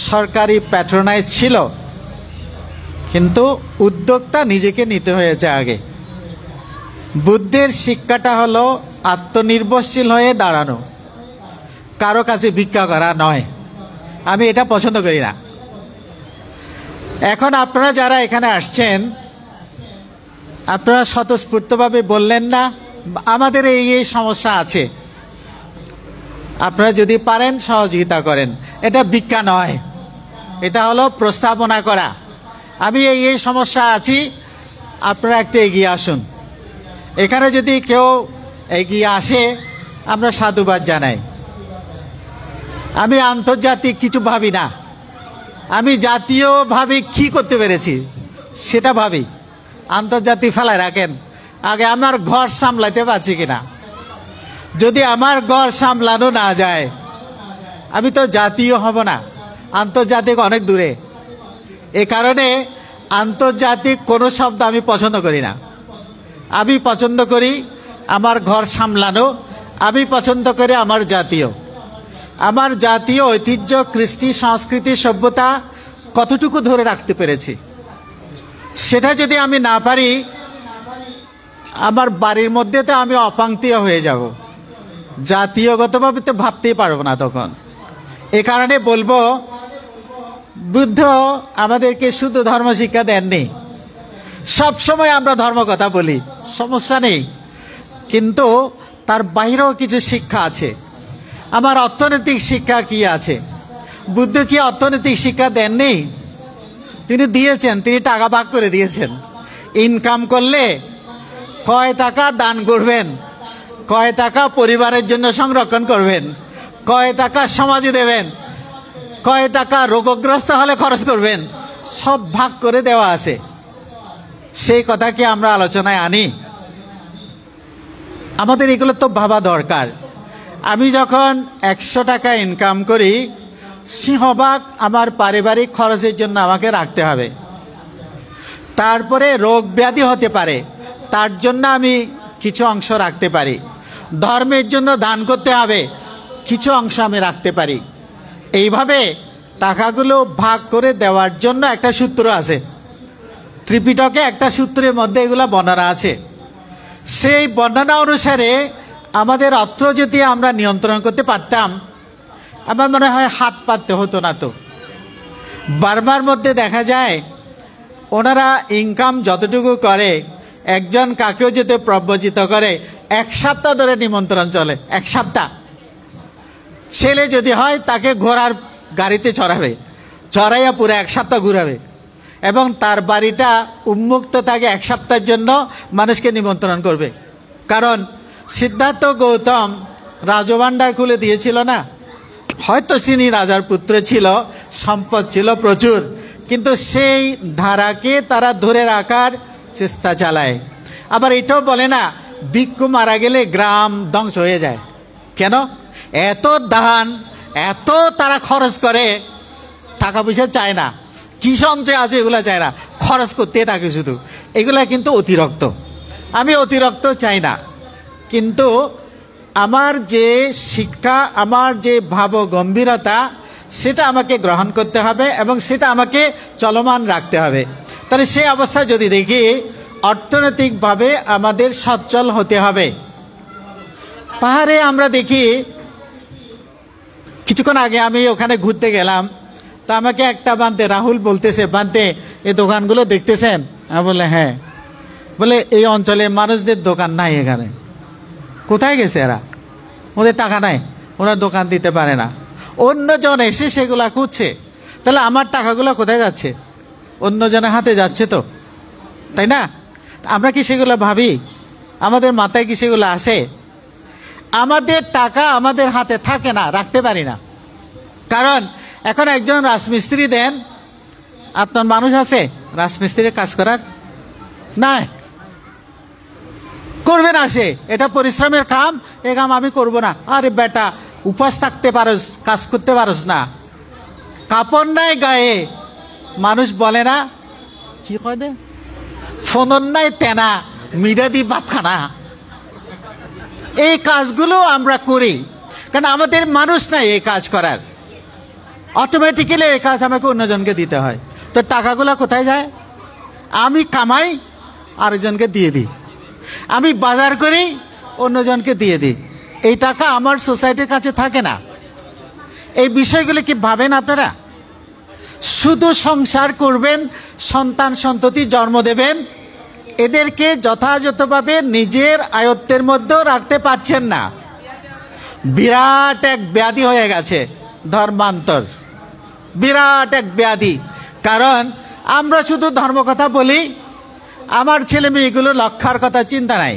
সরকারি প্যাট্রোনাইজ ছিল, কিন্তু উদ্যোক্তা নিজেকে নিতে হয়েছে আগে। বুদ্ধের শিক্ষাটা হলো আত্মনির্ভরশীল হয়ে দাঁড়ানো, কারো কাছে ভিক্ষা করা নয়। আমি এটা পছন্দ করি না। এখন আপনারা যারা এখানে আসছেন, আপনারা স্বতঃস্ফূর্তভাবে বললেন না আমাদের এই সমস্যা আছে, আপনারা যদি পারেন সহযোগিতা করেন। এটা ভিক্ষা নয়, এটা হলো প্রস্তাবনা করা। আমি এই সমস্যা আছি, আপনারা একটু এগিয়ে আসুন। এখানে যদি কেউ এগিয়ে আসে আমরা সাধুবাদ জানাই। আমি আন্তর্জাতিক কিছু ভাবি না, আমি জাতীয়ভাবে কী করতে পেরেছি সেটা ভাবি। আন্তর্জাতিক ফেলায় রাখেন, আগে আমার ঘর সামলাতে পারছি কিনা। যদি আমার ঘর সামলানো না যায় আমি তো জাতীয় হব না, আন্তর্জাতিক অনেক দূরে। এ কারণে আন্তর্জাতিক কোনো শব্দ আমি পছন্দ করি না। আমি পছন্দ করি আমার ঘর সামলানো, আমি পছন্দ করি আমার জাতীয় ঐতিহ্য, কৃষ্টি, সংস্কৃতি, সভ্যতা কতটুকু ধরে রাখতে পেরেছি সেটা যদি আমি না পারি আমার বাড়ির মধ্যে তো আমি অপাংক্তীয় হয়ে যাব, জাতীয়গতভাবে তো ভাবতেই পারবো না তখন। এ কারণে বলবো, বুদ্ধ আমাদেরকে শুধু ধর্ম শিক্ষা দেননি। সবসময় আমরা ধর্ম কথা বলি, সমস্যা নেই, কিন্তু তার বাইরেও কিছু শিক্ষা আছে। আমার অর্থনৈতিক শিক্ষা কি আছে? বুদ্ধ কি অর্থনৈতিক শিক্ষা দেননি? তিনি দিয়েছেন, তিনি টাকা ভাগ করে দিয়েছেন। ইনকাম করলে কয় টাকা দান করবেন, কয় টাকা পরিবারের জন্য সংরক্ষণ করবেন, কয় টাকা সমাজে দেবেন, কয় টাকা রোগগ্রস্ত হলে খরচ করবেন, সব ভাগ করে দেওয়া আছে। সেই কথা কি আমরা আলোচনায় আনি? আমাদের এগুলো তো ভাবা দরকার। আমি যখন 100 টাকা ইনকাম করি, সিংহভাগ আমার পারিবারিক খরচের জন্য আমাকে রাখতে হবে। তারপরে রোগ ব্যাধি হতে পারে, তার জন্য আমি কিছু অংশ রাখতে পারি। ধর্মের জন্য দান করতে হবে, কিছু অংশ আমি রাখতে পারি। এইভাবে টাকাগুলো ভাগ করে দেওয়ার জন্য একটা সূত্র আছে, ত্রিপিটকে একটা সূত্রের মধ্যে এগুলো বর্ণনা আছে। সেই বর্ণনা অনুসারে আমাদের অর্থ যদি আমরা নিয়ন্ত্রণ করতে পারতাম, আমার মনে হয় হাত পাততে হতো না। তো বার্মার মধ্যে দেখা যায় ওনারা ইনকাম যতটুকু করে, একজন কাকেও যদি প্রব্রজিত করে 1 সপ্তাহ ধরে নিমন্ত্রণ চলে। 1 সপ্তাহ। ছেলে যদি হয় তাকে ঘোড়ার গাড়িতে চড়াবে, চড়াইয়া পুরো 1 সপ্তাহ ঘুরাবে, এবং তার বাড়িটা উন্মুক্ত থাকে 1 সপ্তাহের জন্য, মানুষকে নিমন্ত্রণ করবে। কারণ সিদ্ধার্থ গৌতম রাজভাণ্ডার খুলে দিয়েছিল না, হয়তো তিনি রাজার পুত্র ছিল, সম্পদ ছিল প্রচুর, কিন্তু সেই ধারাকে তারা ধরে রাখার চেষ্টা চালায়। আবার এটাও বলে না ভিক্ষু মারা গেলে গ্রাম ধ্বংস হয়ে যায়। কেন? এত দান, এত তারা খরচ করে, টাকা পয়সা চায় না, কি সঞ্চয় আছে এগুলো চায় না, খরচ করতে থাকে শুধু। এগুলা কিন্তু অতিরিক্ত। আমি অতিরিক্ত চাই না, কিন্তু আমার যে শিক্ষা, আমার যে ভাব গম্ভীরতা, সেটা আমাকে গ্রহণ করতে হবে এবং সেটা আমাকে চলমান রাখতে হবে। তাহলে সেই অবস্থা যদি দেখি, অর্থনৈতিকভাবে আমাদের সচ্ছল হতে হবে। পাহাড়ে আমরা দেখি, কিছুক্ষণ আগে আমি ওখানে ঘুরতে গেলাম, তো আমাকে একটা বানতে রাহুল বলতেছে, বানতে এই দোকানগুলো দেখতেছেন? আমি বলে হ্যাঁ। বলে এই অঞ্চলের মানুষদের দোকান নাই এখানে। কোথায় গেছে এরা? ওদের টাকা নাই, ওরা দোকান দিতে পারে না, অন্যজন এসে সেগুলা খুঁজছে। তাহলে আমার টাকাগুলো কোথায় যাচ্ছে? অন্যজনের হাতে যাচ্ছে তো, তাই না? আমরা কি সেগুলো ভাবি? আমাদের মাথায় কি সেগুলো আসে? আমাদের টাকা আমাদের হাতে থাকে না, রাখতে পারি না। কারণ এখন একজন রাজমিস্ত্রি দেন, আপনার মানুষ আছে রাজমিস্ত্রির কাজ করার? নাই, করবে না সে, এটা পরিশ্রমের কাম, এ কাম আমি করব না। আরে বেটা, উপাস থাকতে পারস, কাজ করতে পারস না, কাপড় নাই গায়ে, মানুষ বলে না কি কয় দে, ফোনন নাই তেনা, মিডা দি ভাত খানা। এই কাজগুলো আমরা করি কারণ আমাদের মানুষ নাই এই কাজ করার। অটোমেটিক্যালি এই কাজ আমাকে অন্যজনকে দিতে হয়। তো টাকাগুলো কোথায় যায়? আমি কামাই, আরেকজনকে দিয়ে দিই। আমি বাজার করি, অন্যজনকে দিয়ে দিই। এই টাকা আমার সোসাইটির কাছে থাকে না। এই বিষয়গুলো কি ভাবেন আপনারা? শুধু সংসার করবেন, সন্তান সন্ততি জন্ম দেবেন, এদেরকে যথাযথভাবে নিজের আয়ত্তের মধ্যেও রাখতে পারছেন না। বিরাট এক ব্যাধি হয়ে গেছে ধর্মান্তর, বিরাট এক ব্যাধি। কারণ আমরা শুধু ধর্ম কথা বলি, আমার ছেলে মেয়েগুলো লক্ষ্যার কথা চিন্তা নাই।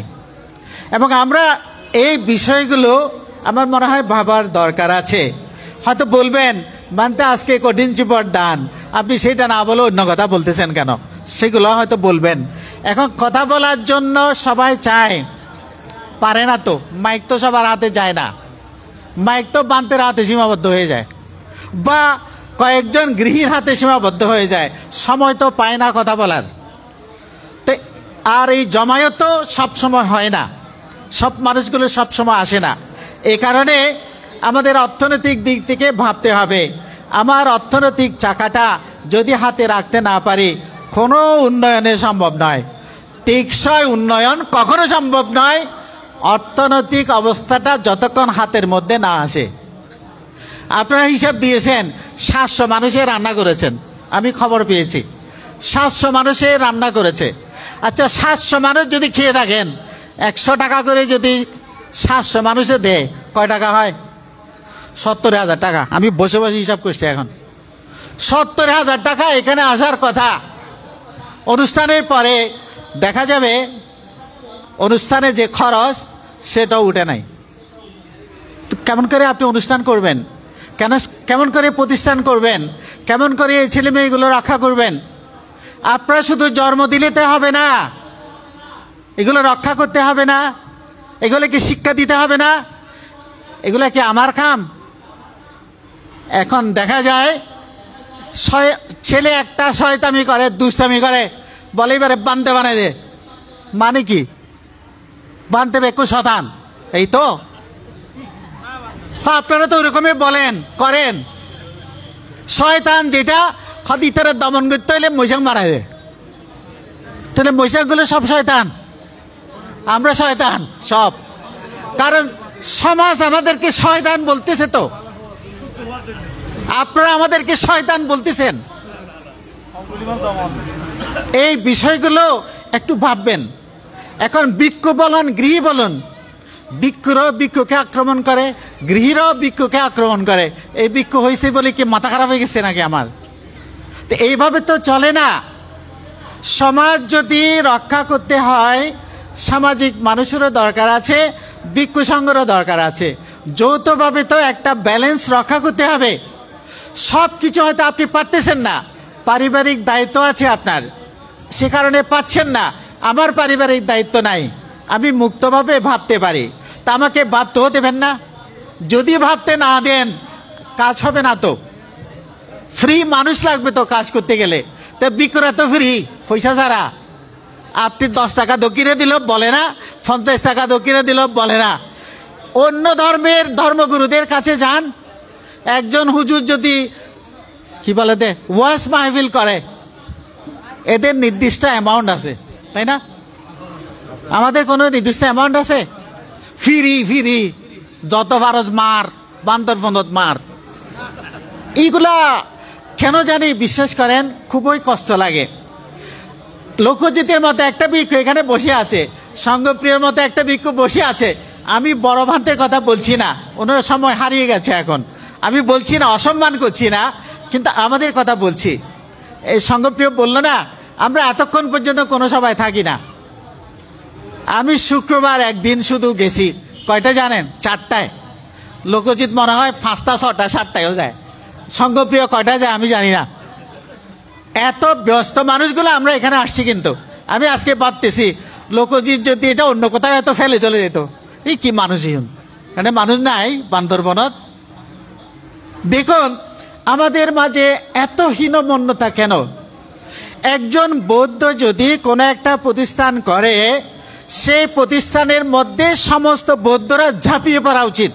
এবং আমরা এই বিষয়গুলো আমার মনে হয় ভাবার দরকার আছে। হয়তো বলবেন মানতে আজকে কঠিন জীবন দান, আপনি সেটা না বলে অন্য কথা বলতেছেন কেন, সেগুলো হয়তো বলবেন। এখন কথা বলার জন্য সবাই চায়, পারে না তো, মাইক তো সবার হাতে যায় না, মাইক তো বান্তের হাতে সীমাবদ্ধ হয়ে যায়, বা কয়েকজন গৃহীর হাতে সীমাবদ্ধ হয়ে যায়, সময় তো পায় না কথা বলার। তো আর এই জমায়েত তো সবসময় হয় না, সব মানুষগুলো সবসময় আসে না। এ কারণে আমাদের অর্থনৈতিক দিক থেকে ভাবতে হবে। আমার অর্থনৈতিক চাকাটা যদি হাতে রাখতে না পারি, কোনো উন্নয়নে সম্ভব নয়। টেকসই উন্নয়ন কখনো সম্ভব নয় অর্থনৈতিক অবস্থাটা যতক্ষণ হাতের মধ্যে না আসে। আপনারা হিসাব দিয়েছেন 700 মানুষের রান্না করেছেন, আমি খবর পেয়েছি 700 মানুষের রান্না করেছে। আচ্ছা 700 মানুষ যদি খেয়ে থাকেন, 100 টাকা করে যদি 700 মানুষে দেয়, কয় টাকা হয়? 70,000 টাকা। আমি বসে বসে হিসাব করছি এখন। 70,000 টাকা এখানে আসার কথা। অনুষ্ঠানের পরে দেখা যাবে অনুষ্ঠানে যে খরচ সেটাও উঠে নাই। কেমন করে আপনি অনুষ্ঠান করবেন? কেমন করে প্রতিষ্ঠান করবেন? কেমন করে এই ছেলে মেয়েগুলো রক্ষা করবেন? আপনারা শুধু জন্ম দিলেতে হবে না, এগুলো রক্ষা করতে হবে না, এগুলোকে শিক্ষা দিতে হবে না, এগুলো কি আমার কাম? এখন দেখা যায় ছেলে একটা শয়তামি করে, দুষ্টামি করে, বলে এবারে বানতে বানাই দে। মানে কি? বানতে বেকু শতান, এই তো। আপনারা তো ওরকমই বলেন, করেন। শয়তান যেটা খদিতারে দমন করতে হইলে মৈশাক মারাই দে। তাহলে মৈশাকগুলো সব শয়তান, আমরা শয়তান সব। কারণ সমাজ আমাদেরকে শয়তান বলতেছে। তো আপনারা আমাদেরকে শয়তান বলতেছেন। এই বিষয়গুলো একটু ভাববেন। এখন বৃক্ষ বলুন, গৃহী বলুন, বৃক্ষরও বৃক্ষকে আক্রমণ করে, গৃহীরাও বৃক্ষকে আক্রমণ করে। এই বৃক্ষ হয়েছে বলে কি মাথা খারাপ হয়ে গেছে নাকি আমার? তো এইভাবে তো চলে না। সমাজ যদি রক্ষা করতে হয়, সামাজিক মানুষেরও দরকার আছে, বৃক্ষ সংঘেরও দরকার আছে। যৌথভাবে তো একটা ব্যালেন্স রক্ষা করতে হবে। সব কিছু হয়তো আপনি পারতেছেন না, পারিবারিক দায়িত্ব আছে আপনার, সে কারণে পাচ্ছেন না। আমার পারিবারিক দায়িত্ব নাই, আমি মুক্তভাবে ভাবতে পারি, তা আমাকে ভাবতে দেবেন না। যদি ভাবতে না দেন, কাজ হবে না। তো ফ্রি মানুষ লাগবে তো কাজ করতে গেলে। তো বিক্রয় তো ফ্রি, পয়সা ছাড়া। আপনি 10 টাকা দক্ষিণে দিল বলে না, 50 টাকা দক্ষিণে দিল বলে না। অন্য ধর্মের ধর্মগুরুদের কাছে যান, একজন হুজুর যদি কি বলে দে ওয়াজ মাহফিল করে, এদের নির্দিষ্ট অ্যামাউন্ট আছে, তাই না? আমাদের কোনো নির্দিষ্ট অ্যামাউন্ট আছে? ফিরি ফিরি, যত ফারজ মার, বান্দর ফন্দর মার। এইগুলা কেন জানি বিশ্বাস করেন খুবই কষ্ট লাগে। লোকজিতের মতো একটা বৃক্ষ এখানে বসে আছে, সঙ্গপ্রিয়র মতো একটা বৃক্ষ বসে আছে। আমি বড় ভান্তের কথা বলছি না, ওনার সময় হারিয়ে গেছে এখন। আমি বলছি না, অসম্মান করছি না, কিন্তু আমাদের কথা বলছি। এই সঙ্গপ্রিয় বলল না, আমরা এতক্ষণ পর্যন্ত কোনো সভায় থাকি না। আমি শুক্রবার একদিন শুধু গেছি, কয়টা জানেন? 4টায়। লোকজিৎ মনে হয় 5টা 6টা 7টায়ও যায়। সঙ্গপ্রিয় কয়টা যায় আমি জানি না। এত ব্যস্ত মানুষগুলো আমরা এখানে আসছি, কিন্তু আমি আজকে ভাবতেছি লোকজিৎ যদি এটা অন্য কোথাও এত ফেলে চলে যেত, এই কি মানুষই এখানে মানুষ নাই বান্দরবনত। দেখুন আমাদের মাঝে এত হীনমন্যতা কেন? একজন বৌদ্ধ যদি কোনো একটা প্রতিষ্ঠান করে, সেই প্রতিষ্ঠানের মধ্যে সমস্ত বৌদ্ধরা ঝাঁপিয়ে পড়া উচিত।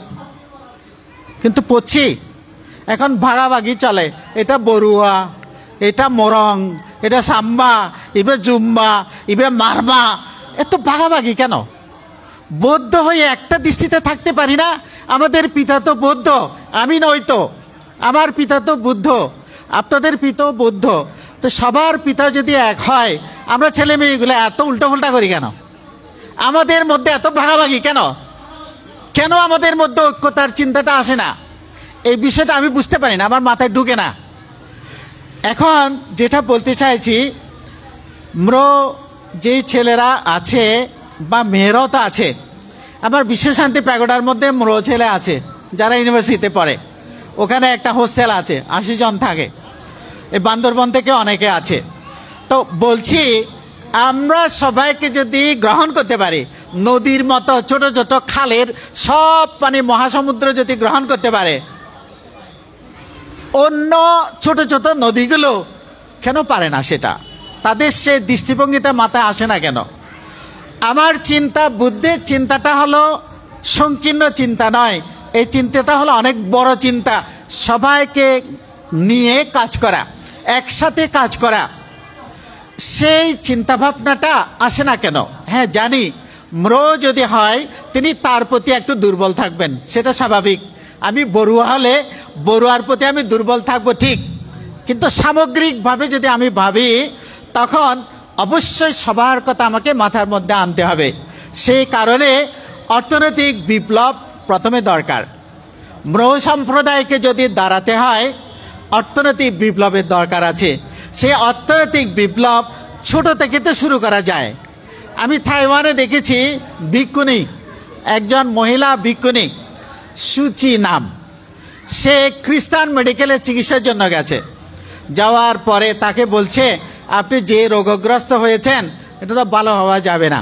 কিন্তু পড়ছি এখন ভাগাভাগি চলে, এটা বড়ুয়া, এটা মোরং, এটা সাম্বা, ইবে জুম্বা, ইবে মারমা। এত ভাগাভাগি কেন? বৌদ্ধ হয়ে একটা দৃষ্টিতে থাকতে পারি না? আমাদের পিতা তো বৌদ্ধ, আমি নই তো। আমার পিতা তো বুদ্ধ, আপনাদের পিতাও বৌদ্ধ। তো সবার পিতা যদি এক হয়, আমরা ছেলে মেয়েগুলো এত উল্টোপাল্টা করি কেন? আমাদের মধ্যে এত ভাগাভাগি কেন? কেন আমাদের মধ্যে ঐক্যতার চিন্তাটা আসে না? এই বিষয়টা আমি বুঝতে পারি না, আমার মাথায় ঢুকে না। এখন যেটা বলতে চাইছি, যেই ছেলেরা আছে বা মেয়েরাও তো আছে, আমার বিশ্বশান্তি প্যাগোডার মধ্যে ছেলে আছে যারা ইউনিভার্সিটিতে পড়ে, ওখানে একটা হোস্টেল আছে, 80 জন থাকে, এই বান্দরবন থেকে অনেকে আছে। তো বলছি আমরা সবাইকে যদি গ্রহণ করতে পারি, নদীর মতো ছোট ছোট খালের সব পানি মহাসমুদ্র যদি গ্রহণ করতে পারে, অন্য ছোট ছোট নদীগুলো কেন পারে না? সেটা তাদের সে দৃষ্টিভঙ্গিটা মাথায় আসে না কেন? আমার বুদ্ধির চিন্তাটা হলো সংকীর্ণ চিন্তা নয়, এই চিন্তাটা হলো অনেক বড় চিন্তা, সবাইকে নিয়ে কাজ করা, একসাথে কাজ করা। সেই চিন্তা ভাবনাটা আসে না কেন? হ্যাঁ জানি, যদি হয় তিনি তার প্রতি একটু দুর্বল থাকবেন, সেটা স্বাভাবিক। আমি বড়ুয়া হলে বড়ুয়ার প্রতি আমি দুর্বল থাকবো ঠিক, কিন্তু সামগ্রিকভাবে যদি আমি ভাবি তখন অবশ্যই সবার কথা আমাকে মাথার মধ্যে আনতে হবে। সেই কারণে অর্থনৈতিক বিপ্লব প্রথমে দরকার। সম্প্রদায়কে যদি দাঁড়াতে হয়, অর্থনৈতিক বিপ্লবের দরকার আছে। সেই অর্থনৈতিক বিপ্লব ছোট থেকে তো শুরু করা যায়। আমি তাইওয়ানে দেখেছি ভিক্ষুণী, একজন মহিলা ভিক্ষুণী, সুচি নাম, সে খ্রিস্টান মেডিকেলের চিকিৎসার জন্য গেছে। যাওয়ার পরে তাকে বলছে, আপনি যে রোগগ্রস্ত হয়েছেন এটা তো ভালো হওয়া যাবে না।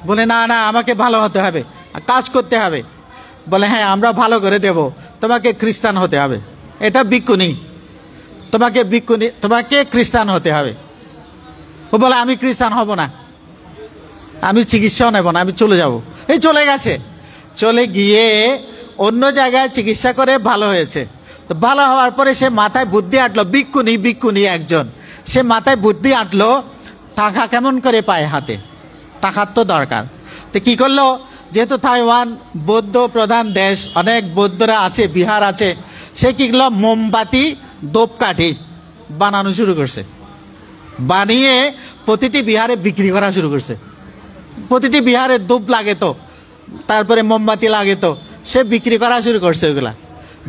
বলে না না, আমাকে ভালো হতে হবে, কাজ করতে হবে। বলে হ্যাঁ, আমরা ভালো করে দেব, তোমাকে খ্রিস্টান হতে হবে। এটা ভিক্ষুণী, তোমাকে খ্রিস্টান হতে হবে। ও বলে আমি খ্রিস্টান হব না, আমি চিকিৎসাও নেব না, আমি চলে যাব। এই চলে গেছে, চলে গিয়ে অন্য জায়গায় চিকিৎসা করে ভালো হয়েছে। তো ভালো হওয়ার পরে সে মাথায় বুদ্ধি আটলো, ভিক্ষুণী একজন, সে মাথায় বুদ্ধি আটলো টাকা কেমন করে পায় হাতে, টাকার তো দরকার। তো কি করলো, যেহেতু তাইওয়ান বৌদ্ধ প্রধান দেশ, অনেক বৌদ্ধরা আছে, বিহার আছে, সে কি করলো, মোমবাতি ধূপকাঠি বানানো শুরু করছে, বানিয়ে প্রতিটি বিহারে বিক্রি করা শুরু করছে। প্রতিটি বিহারে ধূপ লাগে তো, তারপরে মোমবাতি লাগে তো, সে বিক্রি করা শুরু করছে। ওইগুলা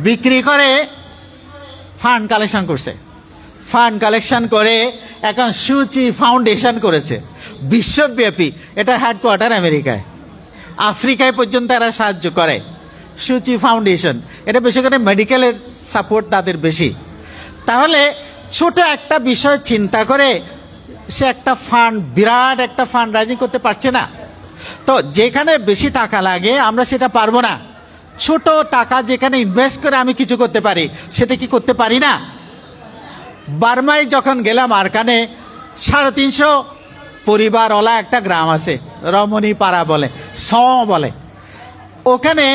বিক্রি করে ফান্ড কালেকশন করছে। ফান্ড কালেকশন করে এখন সুচি ফাউন্ডেশন করেছে বিশ্বব্যাপী। এটার হেডকোয়ার্টার আমেরিকায়, আফ্রিকায় পর্যন্ত এরা সাহায্য করে। সুচি ফাউন্ডেশন, এটা বেশি করে মেডিকেলের সাপোর্ট তাদের বেশি। তাহলে ছোট একটা বিষয় চিন্তা করে সে একটা ফান্ড, বিরাট একটা ফান্ড রাইজিং করতে পারছে না। তো যেখানে বেশি টাকা লাগে আমরা সেটা পারবো না। ছোট টাকা যেখানে ইনভেস্ট করে আমি কিছু করতে পারি, সেটা কি করতে পারি না? বার্মায় যখন গেলাম, আরকানে 350 পরিবারওয়ালা একটা গ্রাম আছে, রমণী পাড়া বলে, বলে। ওখানে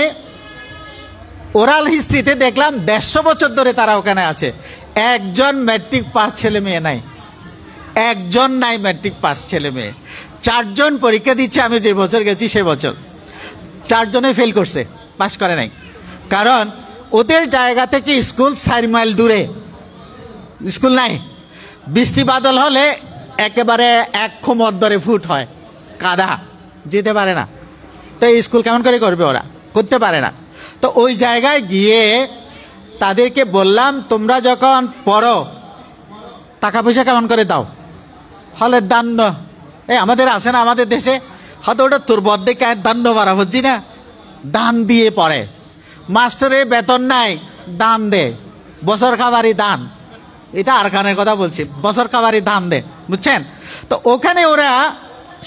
ওরাল হিস্ট্রিতে দেখলাম 150 বছর ধরে তারা ওখানে আছে। একজন ম্যাট্রিক পাস ছেলে মেয়ে নাই, একজন নাই ম্যাট্রিক পাস ছেলে মেয়ে। 4 জন পরীক্ষা দিচ্ছে, আমি যে বছর গেছি সে বছর 4 জনে ফেল করছে, পাস করে নাই। কারণ ওদের জায়গা থেকে স্কুল 4 মাইল দূরে, স্কুল নাই। বৃষ্টি বাদল হলে একেবারে 1 কোমর ধরে ফুট হয়, কাদা, যেতে পারে না। তো এই স্কুল কেমন করে করবে? ওরা করতে পারে না। তো ওই জায়গায় গিয়ে তাদেরকে বললাম, তোমরা যখন পড়ো টাকা পয়সা কেমন করে দাও? হলে দান, আমাদের আছে না আমাদের দেশে, হয়তো ওটা তোর বদ্ধে দান বাড়া হচ্ছি না, দান দিয়ে পড়ে। মাস্টারের বেতন নাই, দান দে, বছর খাবারই দান। এটা আরকানের কথা বলছি, বছর খাবারই দান দে, বুঝছেন? তো ওখানে ওরা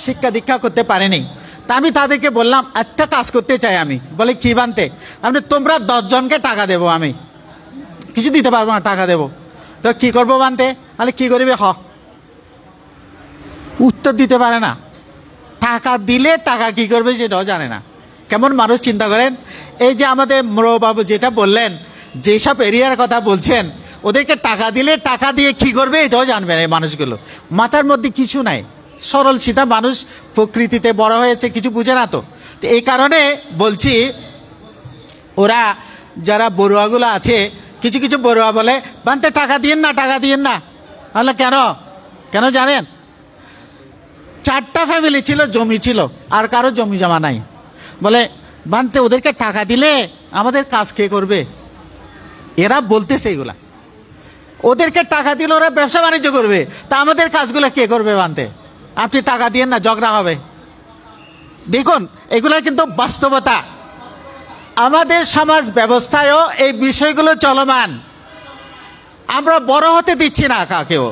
শিক্ষা দীক্ষা করতে পারেনি। তা আমি তাদেরকে বললাম, একটা কাজ করতে চাই আমি। বলে কি বানতে? আমি, তোমরা 10 জনকে টাকা দেবো, আমি কিছু দিতে পারবো না, টাকা দেবো। তো কি করবো বানতে? তাহলে কি করবে? উত্তর দিতে পারে না। টাকা দিলে টাকা কি করবে সেটাও জানে না। কেমন মানুষ চিন্তা করেন। এই যে আমাদের বাবু যেটা বললেন, যেসব এরিয়ার কথা বলছেন, ওদেরকে টাকা দিলে টাকা দিয়ে কি করবে এটাও জানবে না এই মানুষগুলো। মাথার মধ্যে কিছু নাই, সরল সিধা মানুষ, প্রকৃতিতে বড় হয়েছে, কিছু বুঝে না। তো এই কারণে বলছি, ওরা যারা বড়ুয়াগুলো আছে, কিছু কিছু বড়ুয়া বলে, বানতে টাকা দিয়েন না, টাকা দিয়েন না। তাহলে কেন জানেন? 4টা ফ্যামিলি ছিল, জমি ছিল, আর কারো জমি জমা নাই। বলে বানতে ওদেরকে টাকা দিলে আমাদের কাজ কে করবে? এরা বলতেছে এগুলা। ওদেরকে টাকা দিলে ওরা ব্যবসা বাণিজ্য করবে, তা আমাদের কাজগুলো কে করবে বানতে? আপনি টাকা দিয়েন না, ঝগড়া হবে। দেখুন, এগুলো কিন্তু বাস্তবতা। আমাদের সমাজ ব্যবস্থায়ও এই বিষয়গুলো চলমান। আমরা বড় হতে দিচ্ছি না, কাকেও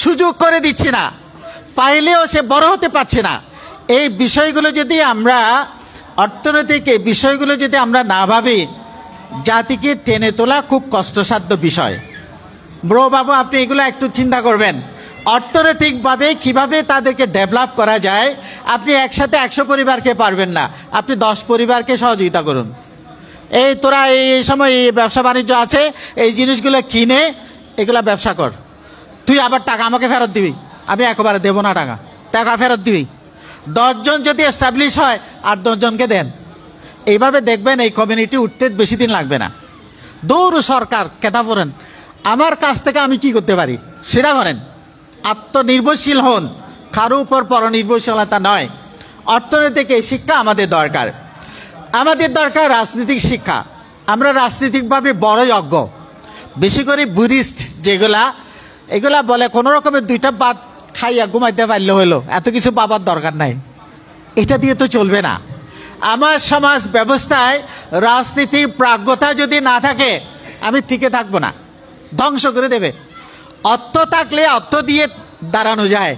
সুযোগ করে দিচ্ছি না, পাইলেও সে বড় হতে পারছে না। এই বিষয়গুলো যদি আমরা, অর্থনৈতিক এই বিষয়গুলো যদি আমরা না ভাবি, জাতিকে টেনে তোলা খুব কষ্টসাধ্য বিষয়। ব্রো বাবু, আপনি এগুলো একটু চিন্তা করবেন, অর্থনৈতিকভাবে কিভাবে তাদেরকে ডেভেলপ করা যায়। আপনি একসাথে 100 পরিবারকে পারবেন না, আপনি 10 পরিবারকে সহযোগিতা করুন। এই তোরা এই সময় এই ব্যবসা বাণিজ্য আছে, এই জিনিসগুলো কিনে এগুলা ব্যবসা কর, তুই আবার টাকা আমাকে ফেরত দিবি, আমি একেবারে দেবো না, টাকা ফেরত দিবি। 10 জন যদি এস্টাবলিশ হয় আর 10 জনকে দেন, এইভাবে দেখবেন এই কমিউনিটি উঠতে বেশি দিন লাগবে না। দৌড় সরকার কেতা পড়েন, আমার কাছ থেকে আমি কি করতে পারি সেটা করেন। আত্মনির্ভরশীল হন, কারো উপর পরনির্ভরশীলতা নয়। অর্থনৈতিক এই শিক্ষা আমাদের দরকার। আমাদের দরকার রাজনৈতিক শিক্ষা। আমরা রাজনৈতিকভাবে বড়ই অজ্ঞ, বেশি করে বুদ্ধিস্ট যেগুলা, এগুলা বলে কোনো রকমের 2টা ভাত খাইয়া ঘুমাইতে পারলে হলো, এত কিছু পাবার দরকার নাই। এটা দিয়ে তো চলবে না। আমার সমাজ ব্যবস্থায় রাজনীতি প্রাজ্ঞতা যদি না থাকে, আমি টিকে থাকবো না, ধ্বংস করে দেবে। অর্থ থাকলে অর্থ দিয়ে দাঁড়ানো যায়,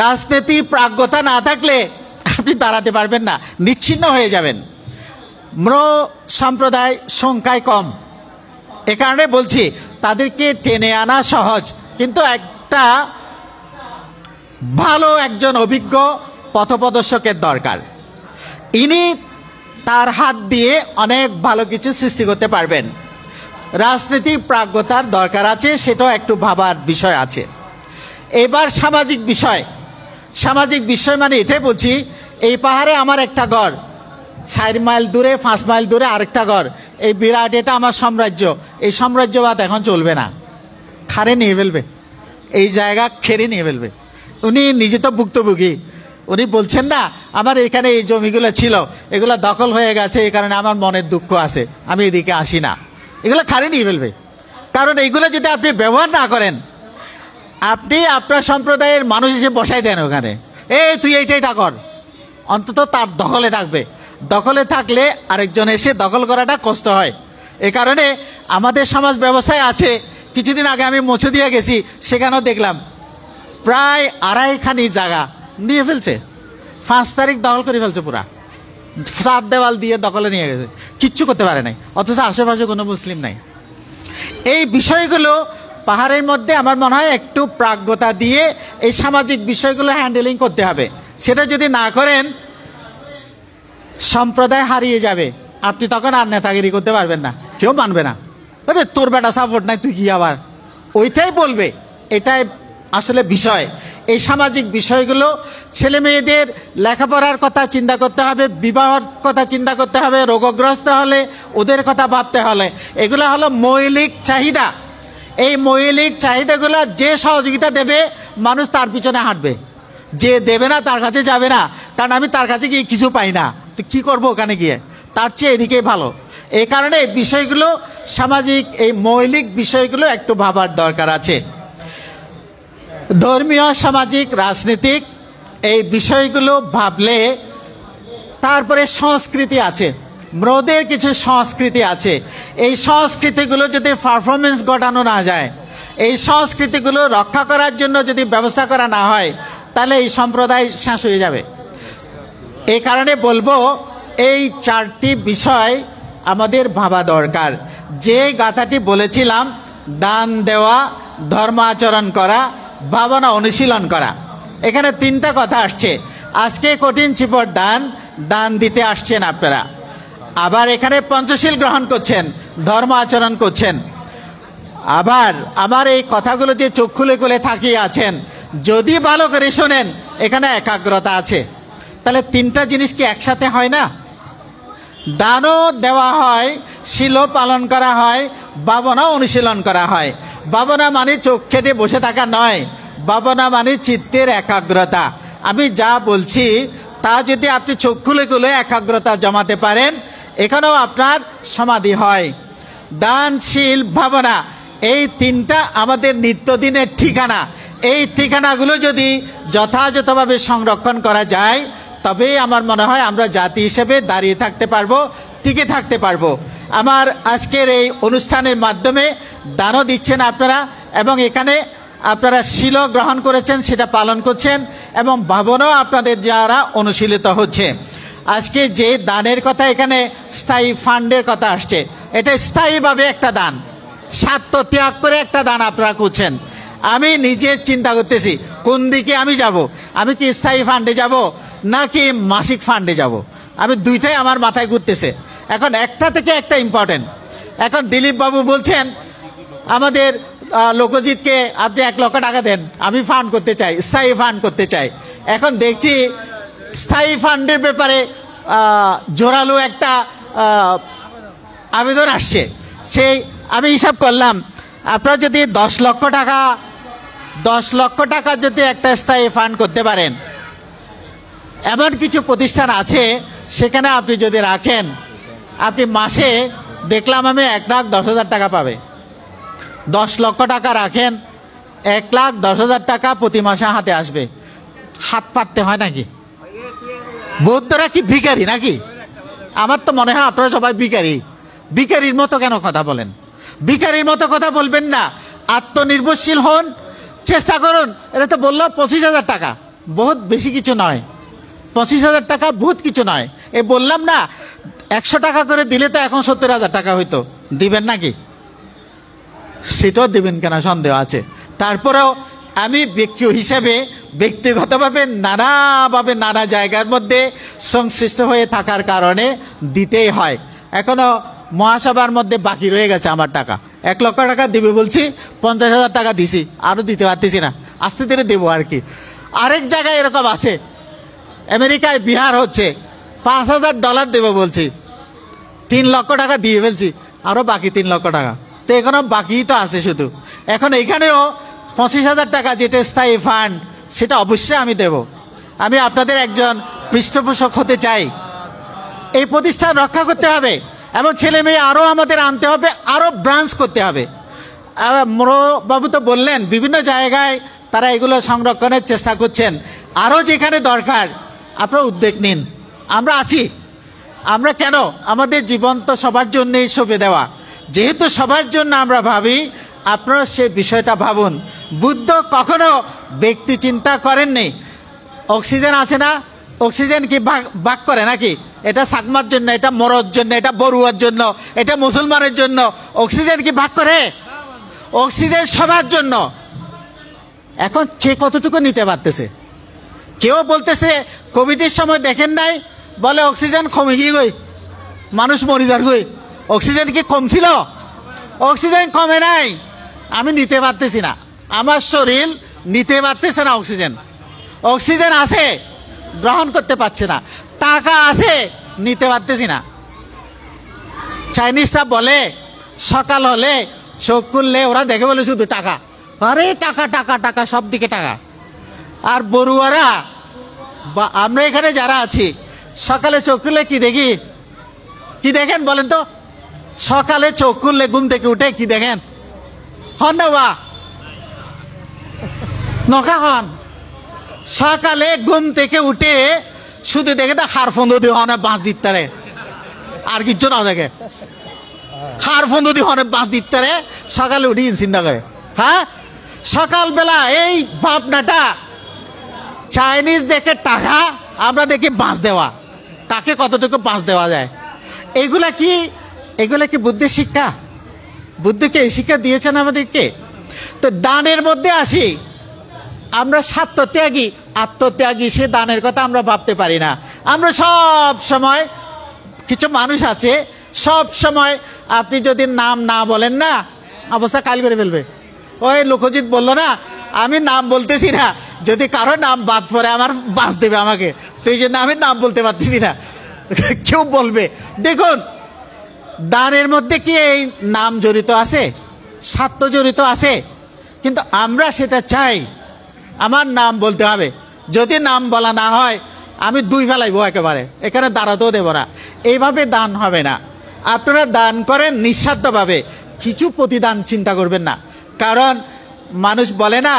রাজনীতি প্রাজ্ঞতা না থাকলে আপনি দাঁড়াতে পারবেন না, নিচ্ছিন্ন হয়ে যাবেন। সম্প্রদায় সংখ্যায় কম, এ কারণে বলছি তাদেরকে টেনে আনা সহজ, কিন্তু একটা ভালো একজন অভিজ্ঞ পথপ্রদর্শকের দরকার। ইনি তার হাত দিয়ে অনেক ভালো কিছু সৃষ্টি করতে পারবেন। রাজনীতিক প্রাজ্ঞতার দরকার আছে, সেটাও একটু ভাবার বিষয় আছে। এবার সামাজিক বিষয়। সামাজিক বিষয় মানে এটাই বলছি, এই পাহাড়ে আমার একটা ঘর, 4 মাইল দূরে 5 মাইল দূরে আরেকটা ঘর, এই বিরাট, এটা আমার সাম্রাজ্য। এই সাম্রাজ্যবাদ এখন চলবে না, খারে নিয়ে ফেলবে, এই জায়গা খেরে নিয়ে ফেলবে। উনি নিজে তো ভুক্তভোগী, উনি বলছেন না আমার এখানে এই জমিগুলো ছিল, এগুলো দখল হয়ে গেছে, এই কারণে আমার মনের দুঃখ আছে, আমি এদিকে আসি না। এগুলো খারে নিয়ে ফেলবে, কারণ এইগুলো যদি আপনি ব্যবহার না করেন, আপনি আপনার সম্প্রদায়ের মানুষ হিসেবে বসাই দেন ওখানে, এই তুই এইটা কর, অন্তত তার দখলে থাকবে। দখলে থাকলে আরেকজন এসে দখল করাটা কষ্ট হয়। এ কারণে আমাদের সমাজ ব্যবস্থায় আছে, কিছুদিন আগে আমি মুছে দিয়ে গেছি, সেখানেও দেখলাম প্রায় 2.5 খানি জায়গা নিয়ে ফেলছে, 5 তারিখ দখল করে ফেলছে, পুরা 7 দেওয়াল দিয়ে দখলে নিয়ে গেছে, কিচ্ছু করতে পারে নাই, অথচ আশেপাশে কোনো মুসলিম নাই। এই বিষয়গুলো পাহাড়ের মধ্যে আমার মনে হয় একটু প্রাজ্ঞতা দিয়ে এই সামাজিক বিষয়গুলো হ্যান্ডেলিং করতে হবে। সেটা যদি না করেন, সম্প্রদায় হারিয়ে যাবে, আপনি তখন আর নেতাগিরি করতে পারবেন না, কেউ মানবে না। আরে তোর বেটা সাপোর্ট নাই, তুই কি আবার, ওইটাই বলবে। এটাই আসলে বিষয়। এই সামাজিক বিষয়গুলো ছেলে মেয়েদের লেখাপড়ার কথা চিন্তা করতে হবে, বিবাহর কথা চিন্তা করতে হবে, রোগগ্রস্ত হলে ওদের কথা ভাবতে হলে, এগুলো হলো মৌলিক চাহিদা। এই মৌলিক চাহিদাগুলো যে সহযোগিতা দেবে, মানুষ তার পিছনে হাঁটবে। যে দেবে না তার কাছে যাবে না, কারণ আমি তার কাছে গিয়ে কিছু পাই না, তো কী করবো ওখানে গিয়ে, তার চেয়ে এদিকেই ভালো। এই কারণে এই বিষয়গুলো, সামাজিক এই মৌলিক বিষয়গুলো একটু ভাবার দরকার আছে। ধর্মীয়, সামাজিক, রাজনীতিক এই বিষয়গুলো ভাবলে, তারপরে সংস্কৃতি আছে, ম্রদের কিছু সংস্কৃতি আছে। এই সংস্কৃতিগুলো যদি পারফরমেন্স ঘটানো না যায়, এই সংস্কৃতিগুলো রক্ষা করার জন্য যদি ব্যবস্থা করা না হয়, তাহলে এই সম্প্রদায় শেষ হয়ে যাবে। এই কারণে বলবো, এই 4টি বিষয় আমাদের ভাবা দরকার। যে গাথাটি বলেছিলাম, দান দেওয়া, ধর্ম আচরণ করা, ভাবনা অনুশীলন করা, এখানে 3টা কথা আসছে। আজকে কঠিন চিপট দান দিতে আসছেন আপনারা, আবার এখানে পঞ্চশীল গ্রহণ করছেন, ধর্ম আচরণ করছেন। আবার আমার এই কথাগুলো যে চোখ খুলে খুলে তাকিয়ে আছেন, যদি ভালো করে শোনেন, এখানে একাগ্রতা আছে। তাহলে 3টা জিনিস কি একসাথে হয় না? দানও দেওয়া হয়, শীলও পালন করা হয়, ভাবনা অনুশীলন করা হয়। ভাবনা মানে চোখ খেটে বসে থাকা নয়, ভাবনা মানে চিত্তের একাগ্রতা। আমি যা বলছি তা যদি আপনি চোখ খুলে খুলে একাগ্রতা জমাতে পারেন, এখানেও আপনার সমাধি হয়। দানশীল ভাবনা, এই তিনটা আমাদের নিত্যদিনের ঠিকানা। এই ঠিকানাগুলো যদি যথাযথভাবে সংরক্ষণ করা যায়, তবে আমার মনে হয় আমরা জাতি হিসেবে দাঁড়িয়ে থাকতে পারবো, টিকে থাকতে পারবো। আমার আজকের এই অনুষ্ঠানের মাধ্যমে দানও দিচ্ছেন আপনারা, এবং এখানে আপনারা শীল গ্রহণ করেছেন, সেটা পালন করছেন, এবং ভাবনাও আপনাদের যারা অনুশীলিত হচ্ছে। আজকে যে দানের কথা, এখানে স্থায়ী ফান্ডের কথা আসছে, এটা স্থায়ীভাবে একটা দান, স্বার্থ ত্যাগ করে একটা দান আপনারা করছেন। আমি নিজে চিন্তা করতেছি কোন দিকে আমি যাব, আমি কি স্থায়ী ফান্ডে যাব নাকি মাসিক ফান্ডে যাব। আমি দুইটাই আমার মাথায় ঘুরতেছে। এখন একটা থেকে একটা ইম্পর্টেন্ট। এখন দিলীপ বাবু বলছেন আমাদের লোকজিৎকে আপনি 1 লক্ষ টাকা দেন, আমি ফান্ড করতে চাই, স্থায়ী ফান্ড করতে চাই। এখন দেখছি স্থায়ী ফান্ডের ব্যাপারে জোরালো একটা আবেদন আসছে। সেই আমি হিসাব করলাম, আপনারা যদি 10 লক্ষ টাকা যদি একটা স্থায়ী ফান্ড করতে পারেন, এমন কিছু প্রতিষ্ঠান আছে সেখানে আপনি যদি রাখেন, আপনি মাসে দেখলাম আমি 1,10,000 টাকা পাবে। 10 লক্ষ টাকা রাখেন, 1,10,000 টাকা প্রতি মাসে হাতে আসবে। হাত পাততে হয় নাকি? বৌদ্ধরা কি ভিখারি নাকি? আমার তো মনে হয় আপনারা সবাই ভিখারি। ভিখারির মতো কেন কথা বলেন? ভিখারির মতো কথা বলবেন না। আত্মনির্ভরশীল হন, চেষ্টা করুন। এটা তো বললো 25,000 টাকা, বহুত বেশি কিছু নয়। 25,000 টাকা বহুত কিছু নয়। বললাম না 100 টাকা করে দিলে তো এখন 70,000 টাকা হইতো। দিবেন নাকি? সেটাও দিবেন কেনা সন্দেহ আছে। তারপরেও আমি ব্যক্তি হিসেবে ব্যক্তিগতভাবে নানা জায়গার মধ্যে সংশ্লিষ্ট হয়ে থাকার কারণে দিতেই হয়। এখনো মহাসভার মধ্যে বাকি রয়ে গেছে আমার টাকা। 1 লক্ষ টাকা দিবে বলছি, 50,000 টাকা দিছি, আরও দিতে পারতেছি না, আস্তে ধীরে দেবো আর কি। আরেক জায়গায় এরকম আছে, আমেরিকায় বিহার হচ্ছে, $5,000 দেবো বলছি, 3 লক্ষ টাকা দিয়ে ফেলছি, আরও বাকি 3 লক্ষ টাকা। তো এখনো বাকি তো আছে শুধু। এখন এখানেও 25,000 টাকা যেটা স্থায়ী ফান্ড, সেটা অবশ্যই আমি দেব। আমি আপনাদের একজন পৃষ্ঠপোষক হতে চাই। এই প্রতিষ্ঠান রক্ষা করতে হবে, এবং ছেলে মেয়ে আরও আমাদের আনতে হবে, আরও ব্রাঞ্চ করতে হবে। বাবু তো বললেন বিভিন্ন জায়গায় তারা এগুলো সংরক্ষণের চেষ্টা করছেন। আরও যেখানে দরকার আপনারা উদ্যোগ নিন। আমরা আছি। আমরা কেন, আমাদের জীবন তো সবার জন্যই সঁপে দেওয়া। যেহেতু সবার জন্য আমরা ভাবি, আপনারা সে বিষয়টা ভাবুন। বুদ্ধ কখনো ব্যক্তি চিন্তা করেননি। অক্সিজেন আছে না, অক্সিজেন কি ভাগ করে নাকি? এটা সাকমার জন্য, এটা মরর জন্য, এটা বড়ুয়ার জন্য, এটা মুসলমানের জন্য। অক্সিজেন কি ভাগ করে? অক্সিজেন সবার জন্য। এখন কে কতটুকু নিতে পারতেছে? কেউ বলতেছে কোভিডের সময় দেখেন নাই, বলে অক্সিজেন কমে গিয়ে গই, মানুষ মরে যার গই। অক্সিজেন কি কমছিল? অক্সিজেন কমে নাই। আমি নিতে পারতেছি না, আমার শরীর নিতে পারতেছে না অক্সিজেন। অক্সিজেন আছে, গ্রহণ করতে পারছে না। টাকা আছে, নিতে পারতেছি না। চাইনিজরা বলে সকাল হলে চোখ খুললে ওরা দেখে বলে শুধু টাকা, আরে টাকা টাকা টাকা, সব দিকে টাকা। আর বড়ুয়ারা বা আমরা এখানে যারা আছি, সকালে চোখ খুললে কি দেখি? কি দেখেন বলেন তো? সকালে চোখ খুললে ঘুম থেকে উঠে কি দেখেন? হন না বা নকা হন। সকালে ঘুম থেকে উঠে শুধু দেখে তো হার ফন্দ দিয়ে হনে বাঁশ দিতে, আর কিছু না দেখে। হার ফন্দ দিয়ে হনে বাঁশ দিতে সকালে উঠি চিন্তা করে। হ্যাঁ, সকালবেলা এই ভাবনাটা, চাইনিজ দেখে টাকা, আমরা দেখি বাঁশ দেওয়া, তাকে কতটুকু বাঁশ দেওয়া যায়। এগুলা কি বুদ্ধির শিক্ষা? বুদ্ধকে এই শিক্ষা দিয়েছেন আমাদেরকে? তো দানের মধ্যে আসি, আমরা স্বার্থত্যাগী, আত্মত্যাগী, সে দানের কথা আমরা ভাবতে পারি না। আমরা সব সময়, কিছু মানুষ আছে সব সময়, আপনি যদি নাম না বলেন না, অবস্থা কাল করে ফেলবে। ওই লোকজিৎ বললো না, আমি নাম বলতেছি না, যদি কারো নাম বাদ পড়ে আমার বাঁচ দেবে আমাকে, তো এই জন্য আমি নাম বলতে পারতেছি না। কেউ বলবে। দেখুন, দানের মধ্যে কি এই নাম জড়িত আছে, স্বার্থ জড়িত আছে? কিন্তু আমরা সেটা চাই, আমার নাম বলতে হবে। যদি নাম বলা না হয়, আমি 2 ফেলাইবো একেবারে, এখানে দাঁড়াতেও দেব না। এইভাবে দান হবে না। আপনারা দান করেন নিঃস্বার্থভাবে, কিছু প্রতিদান চিন্তা করবেন না, কারণ মানুষ বলে না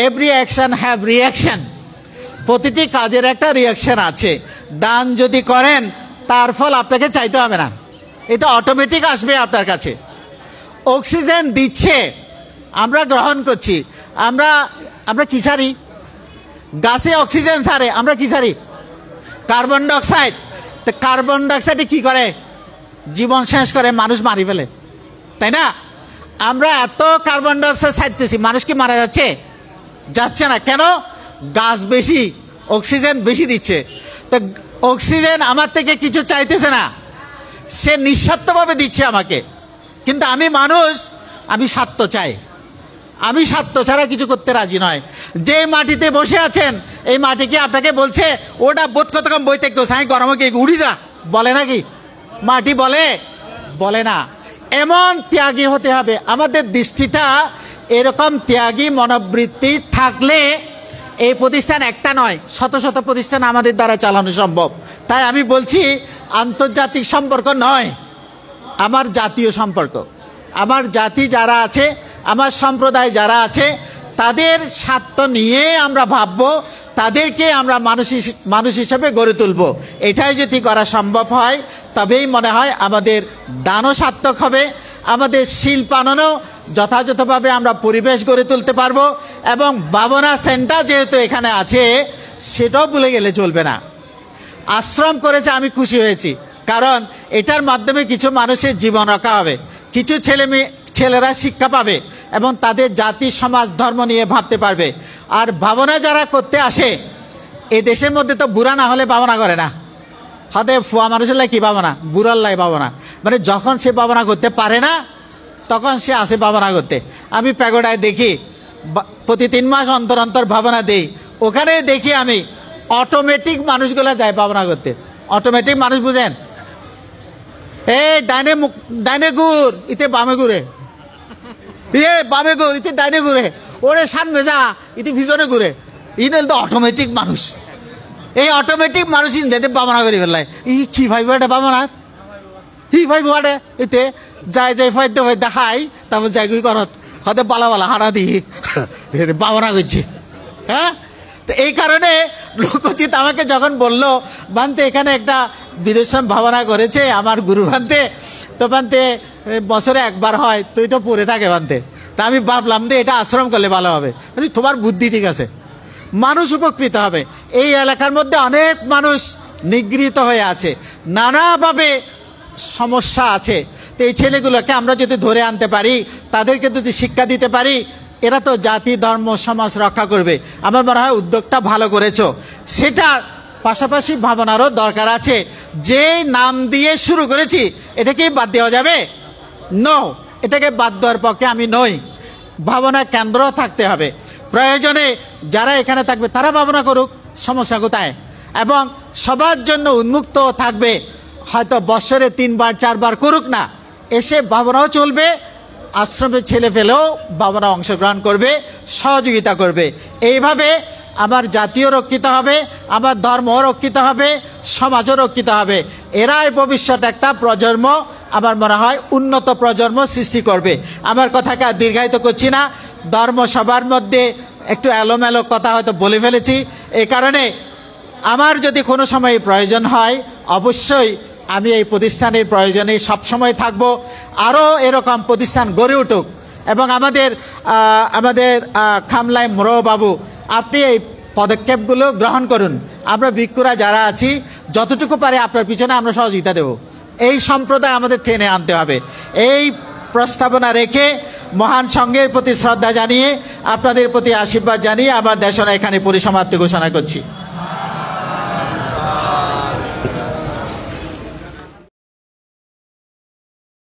এভরি অ্যাকশন হ্যাভ রিয়াকশন, প্রতিটি কাজের একটা রিয়াকশন আছে। দান যদি করেন তার ফল আপনাকে চাইতে হবে না, এটা অটোমেটিক আসবে আপনার কাছে। অক্সিজেন দিচ্ছে, আমরা গ্রহণ করছি, আমরা কি ছাড়ি? গাছে অক্সিজেন ছাড়ে, আমরা কি ছাড়ি? Carbon dioxide. তো কার্বন ডাইঅক্সাইডে কি করে? জীবন শেষ করে, মানুষ মারি ফেলে, তাই না? আমরা এত কার্বন ডাইঅক্সাইড ছাড়তেছি, মানুষ কি মারা যাচ্ছে? যাচ্ছে না। কেন? গাছ বেশি অক্সিজেন বেশি দিচ্ছে। তো অক্সিজেন আমার থেকে কিছু চাইতেছে না, সে নিঃস্বার্থভাবে দিচ্ছে আমাকে। কিন্তু আমি মানুষ, আমি স্বার্থ চাই, আমি স্বার্থ ছাড়া কিছু করতে রাজি নয়। যে মাটিতে বসে আছেন, এই মাটি কি আপনাকে বলছে ওটা বোধ কত কম বইতে কেউ সাই গরমে কে উড়ি যা বলে নাকি? মাটি বলে না। এমন ত্যাগী হতে হবে। আমাদের দৃষ্টিটা এরকম ত্যাগী মনোবৃত্তি থাকলে এই প্রতিষ্ঠান একটা নয়, শত শত প্রতিষ্ঠান আমাদের দ্বারা চালানো সম্ভব। তাই আমি বলছি আন্তর্জাতিক সম্পর্ক নয়, আমার জাতীয় সম্পর্ক। আমার জাতি যারা আছে, আমার সম্প্রদায় যারা আছে, তাদের স্বার্থ নিয়ে আমরা ভাববো, তাদেরকে আমরা মানুষ হিসেবে গড়ে তুলব। এটাই যদি করা সম্ভব হয় তবেই মনে হয় আমাদের দানও সার্থক হবে, আমাদের শিল্পায়নও যথাযথভাবে আমরা পরিবেশ গড়ে তুলতে পারবো। এবং ভাবনা সেন্টার যেহেতু এখানে আছে, সেটাও ভুলে গেলে চলবে না। আশ্রম করেছে, আমি খুশি হয়েছি, কারণ এটার মাধ্যমে কিছু মানুষের জীবন রক্ষা হবে, কিছু ছেলেরা শিক্ষা পাবে এবং তাদের জাতি সমাজ ধর্ম নিয়ে ভাবতে পারবে। আর ভাবনা যারা করতে আসে, এই দেশের মধ্যে তো বুড়া না হলে ভাবনা করে না। হতে ফুয়া মানুষের লাই কি ভাবনা, বুড়ার লাই ভাবনা, মানে যখন সে ভাবনা করতে পারে না তখন সে আসে ভাবনা করতে। আমি প্যাগোডায় দেখি প্রতি 3 মাস অন্তর অন্তর ভাবনা দেই, ওখানে দেখি আমি অটোমেটিক মানুষগুলো যায় ভাবনা করতে। অটোমেটিক মানুষ বুঝেন, এই ডাইনে গুড় ইতে বামে ঘুরে, বামে গুড় ইতে ডাইনে ঘুরে, ওরে সামনে যা ইতি পিছনে ঘুরে। ইনেল তো অটোমেটিক মানুষ। এই অটোমেটিক মানুষ যেতে ভাবনা করি ফেললাই, ই কি ভাইব এটা ভাবনা, কি ভাইব আটে এতে যাই ফাইতে ফাইতে খাই, তারপর যাই গুই করত হতে বালা হারা দিই ভাবনা করছে। হ্যাঁ, তো এই কারণে লোকচিত আমাকে যখন বললো বানতে এখানে একটা বিদেশন ভাবনা করেছে আমার গুরু বানতে, তো বানতে বছরে একবার হয়, তুই তো পড়ে থাকে বানতে। তা আমি ভাবলাম যে এটা আশ্রম করলে ভালো হবে, তোমার বুদ্ধি ঠিক আছে, মানুষ উপকৃত হবে। এই এলাকার মধ্যে অনেক মানুষ নিগৃহীত হয়ে আছে, নানাভাবে সমস্যা আছে। তো এই ছেলেগুলোকে আমরা যদি ধরে আনতে পারি, তাদেরকে যদি শিক্ষা দিতে পারি, এরা তো জাতি ধর্ম সমাজ রক্ষা করবে। আমার মনে হয় উদ্যোগটা ভালো করেছো। সেটার পাশাপাশি ভাবনারও দরকার আছে। যে নাম দিয়ে শুরু করেছি এটাকে বাদ দেওয়া যাবে? নো, এটাকে বাদ দেওয়ার পক্ষে আমি নই। ভাবনা কেন্দ্র থাকতে হবে। প্রয়োজনে যারা এখানে থাকবে তারা ভাবনা করুক, সমস্যা কোথায়? এবং সবার জন্য উন্মুক্ত থাকবে, হয়তো বছরে 3 বার 4 বার করুক না, এসে ভাবনাও চলবে, আশ্রমের ছেলে ফেলেও ভাবনা অংশগ্রহণ করবে, সহযোগিতা করবে। এইভাবে আমার জাতীয় রক্ষিত হবে, আমার ধর্মও রক্ষিত হবে, সমাজও রক্ষিত হবে। এরাই ভবিষ্যৎ একটা প্রজন্ম, আমার মনে হয় উন্নত প্রজন্ম সৃষ্টি করবে। আমার কথাকে আর দীর্ঘায়িত করছি না। ধর্ম সবার মধ্যে একটু এলোমেলো কথা হয়তো বলে ফেলেছি। এই কারণে আমার যদি কোনো সময় প্রয়োজন হয়, অবশ্যই আমি এই প্রতিষ্ঠানের প্রয়োজনে সবসময় থাকব। আরও এরকম প্রতিষ্ঠান গড়ে উঠুক। এবং আমাদের খামলাই মোরো বাবু, আপনি এই পদক্ষেপগুলো গ্রহণ করুন। আমরা ভিক্ষুরা যারা আছি, যতটুকু পারে আপনার পিছনে আমরা সহযোগিতা দেব। এই সম্প্রদায় আমাদের টেনে আনতে হবে। এই প্রস্তাবনা রেখে মহান সংঘের প্রতি শ্রদ্ধা জানিয়ে, আপনাদের প্রতি আশীর্বাদ জানিয়ে আমার দেশনা এখানে পরিসমাপ্তি ঘোষণা করছি।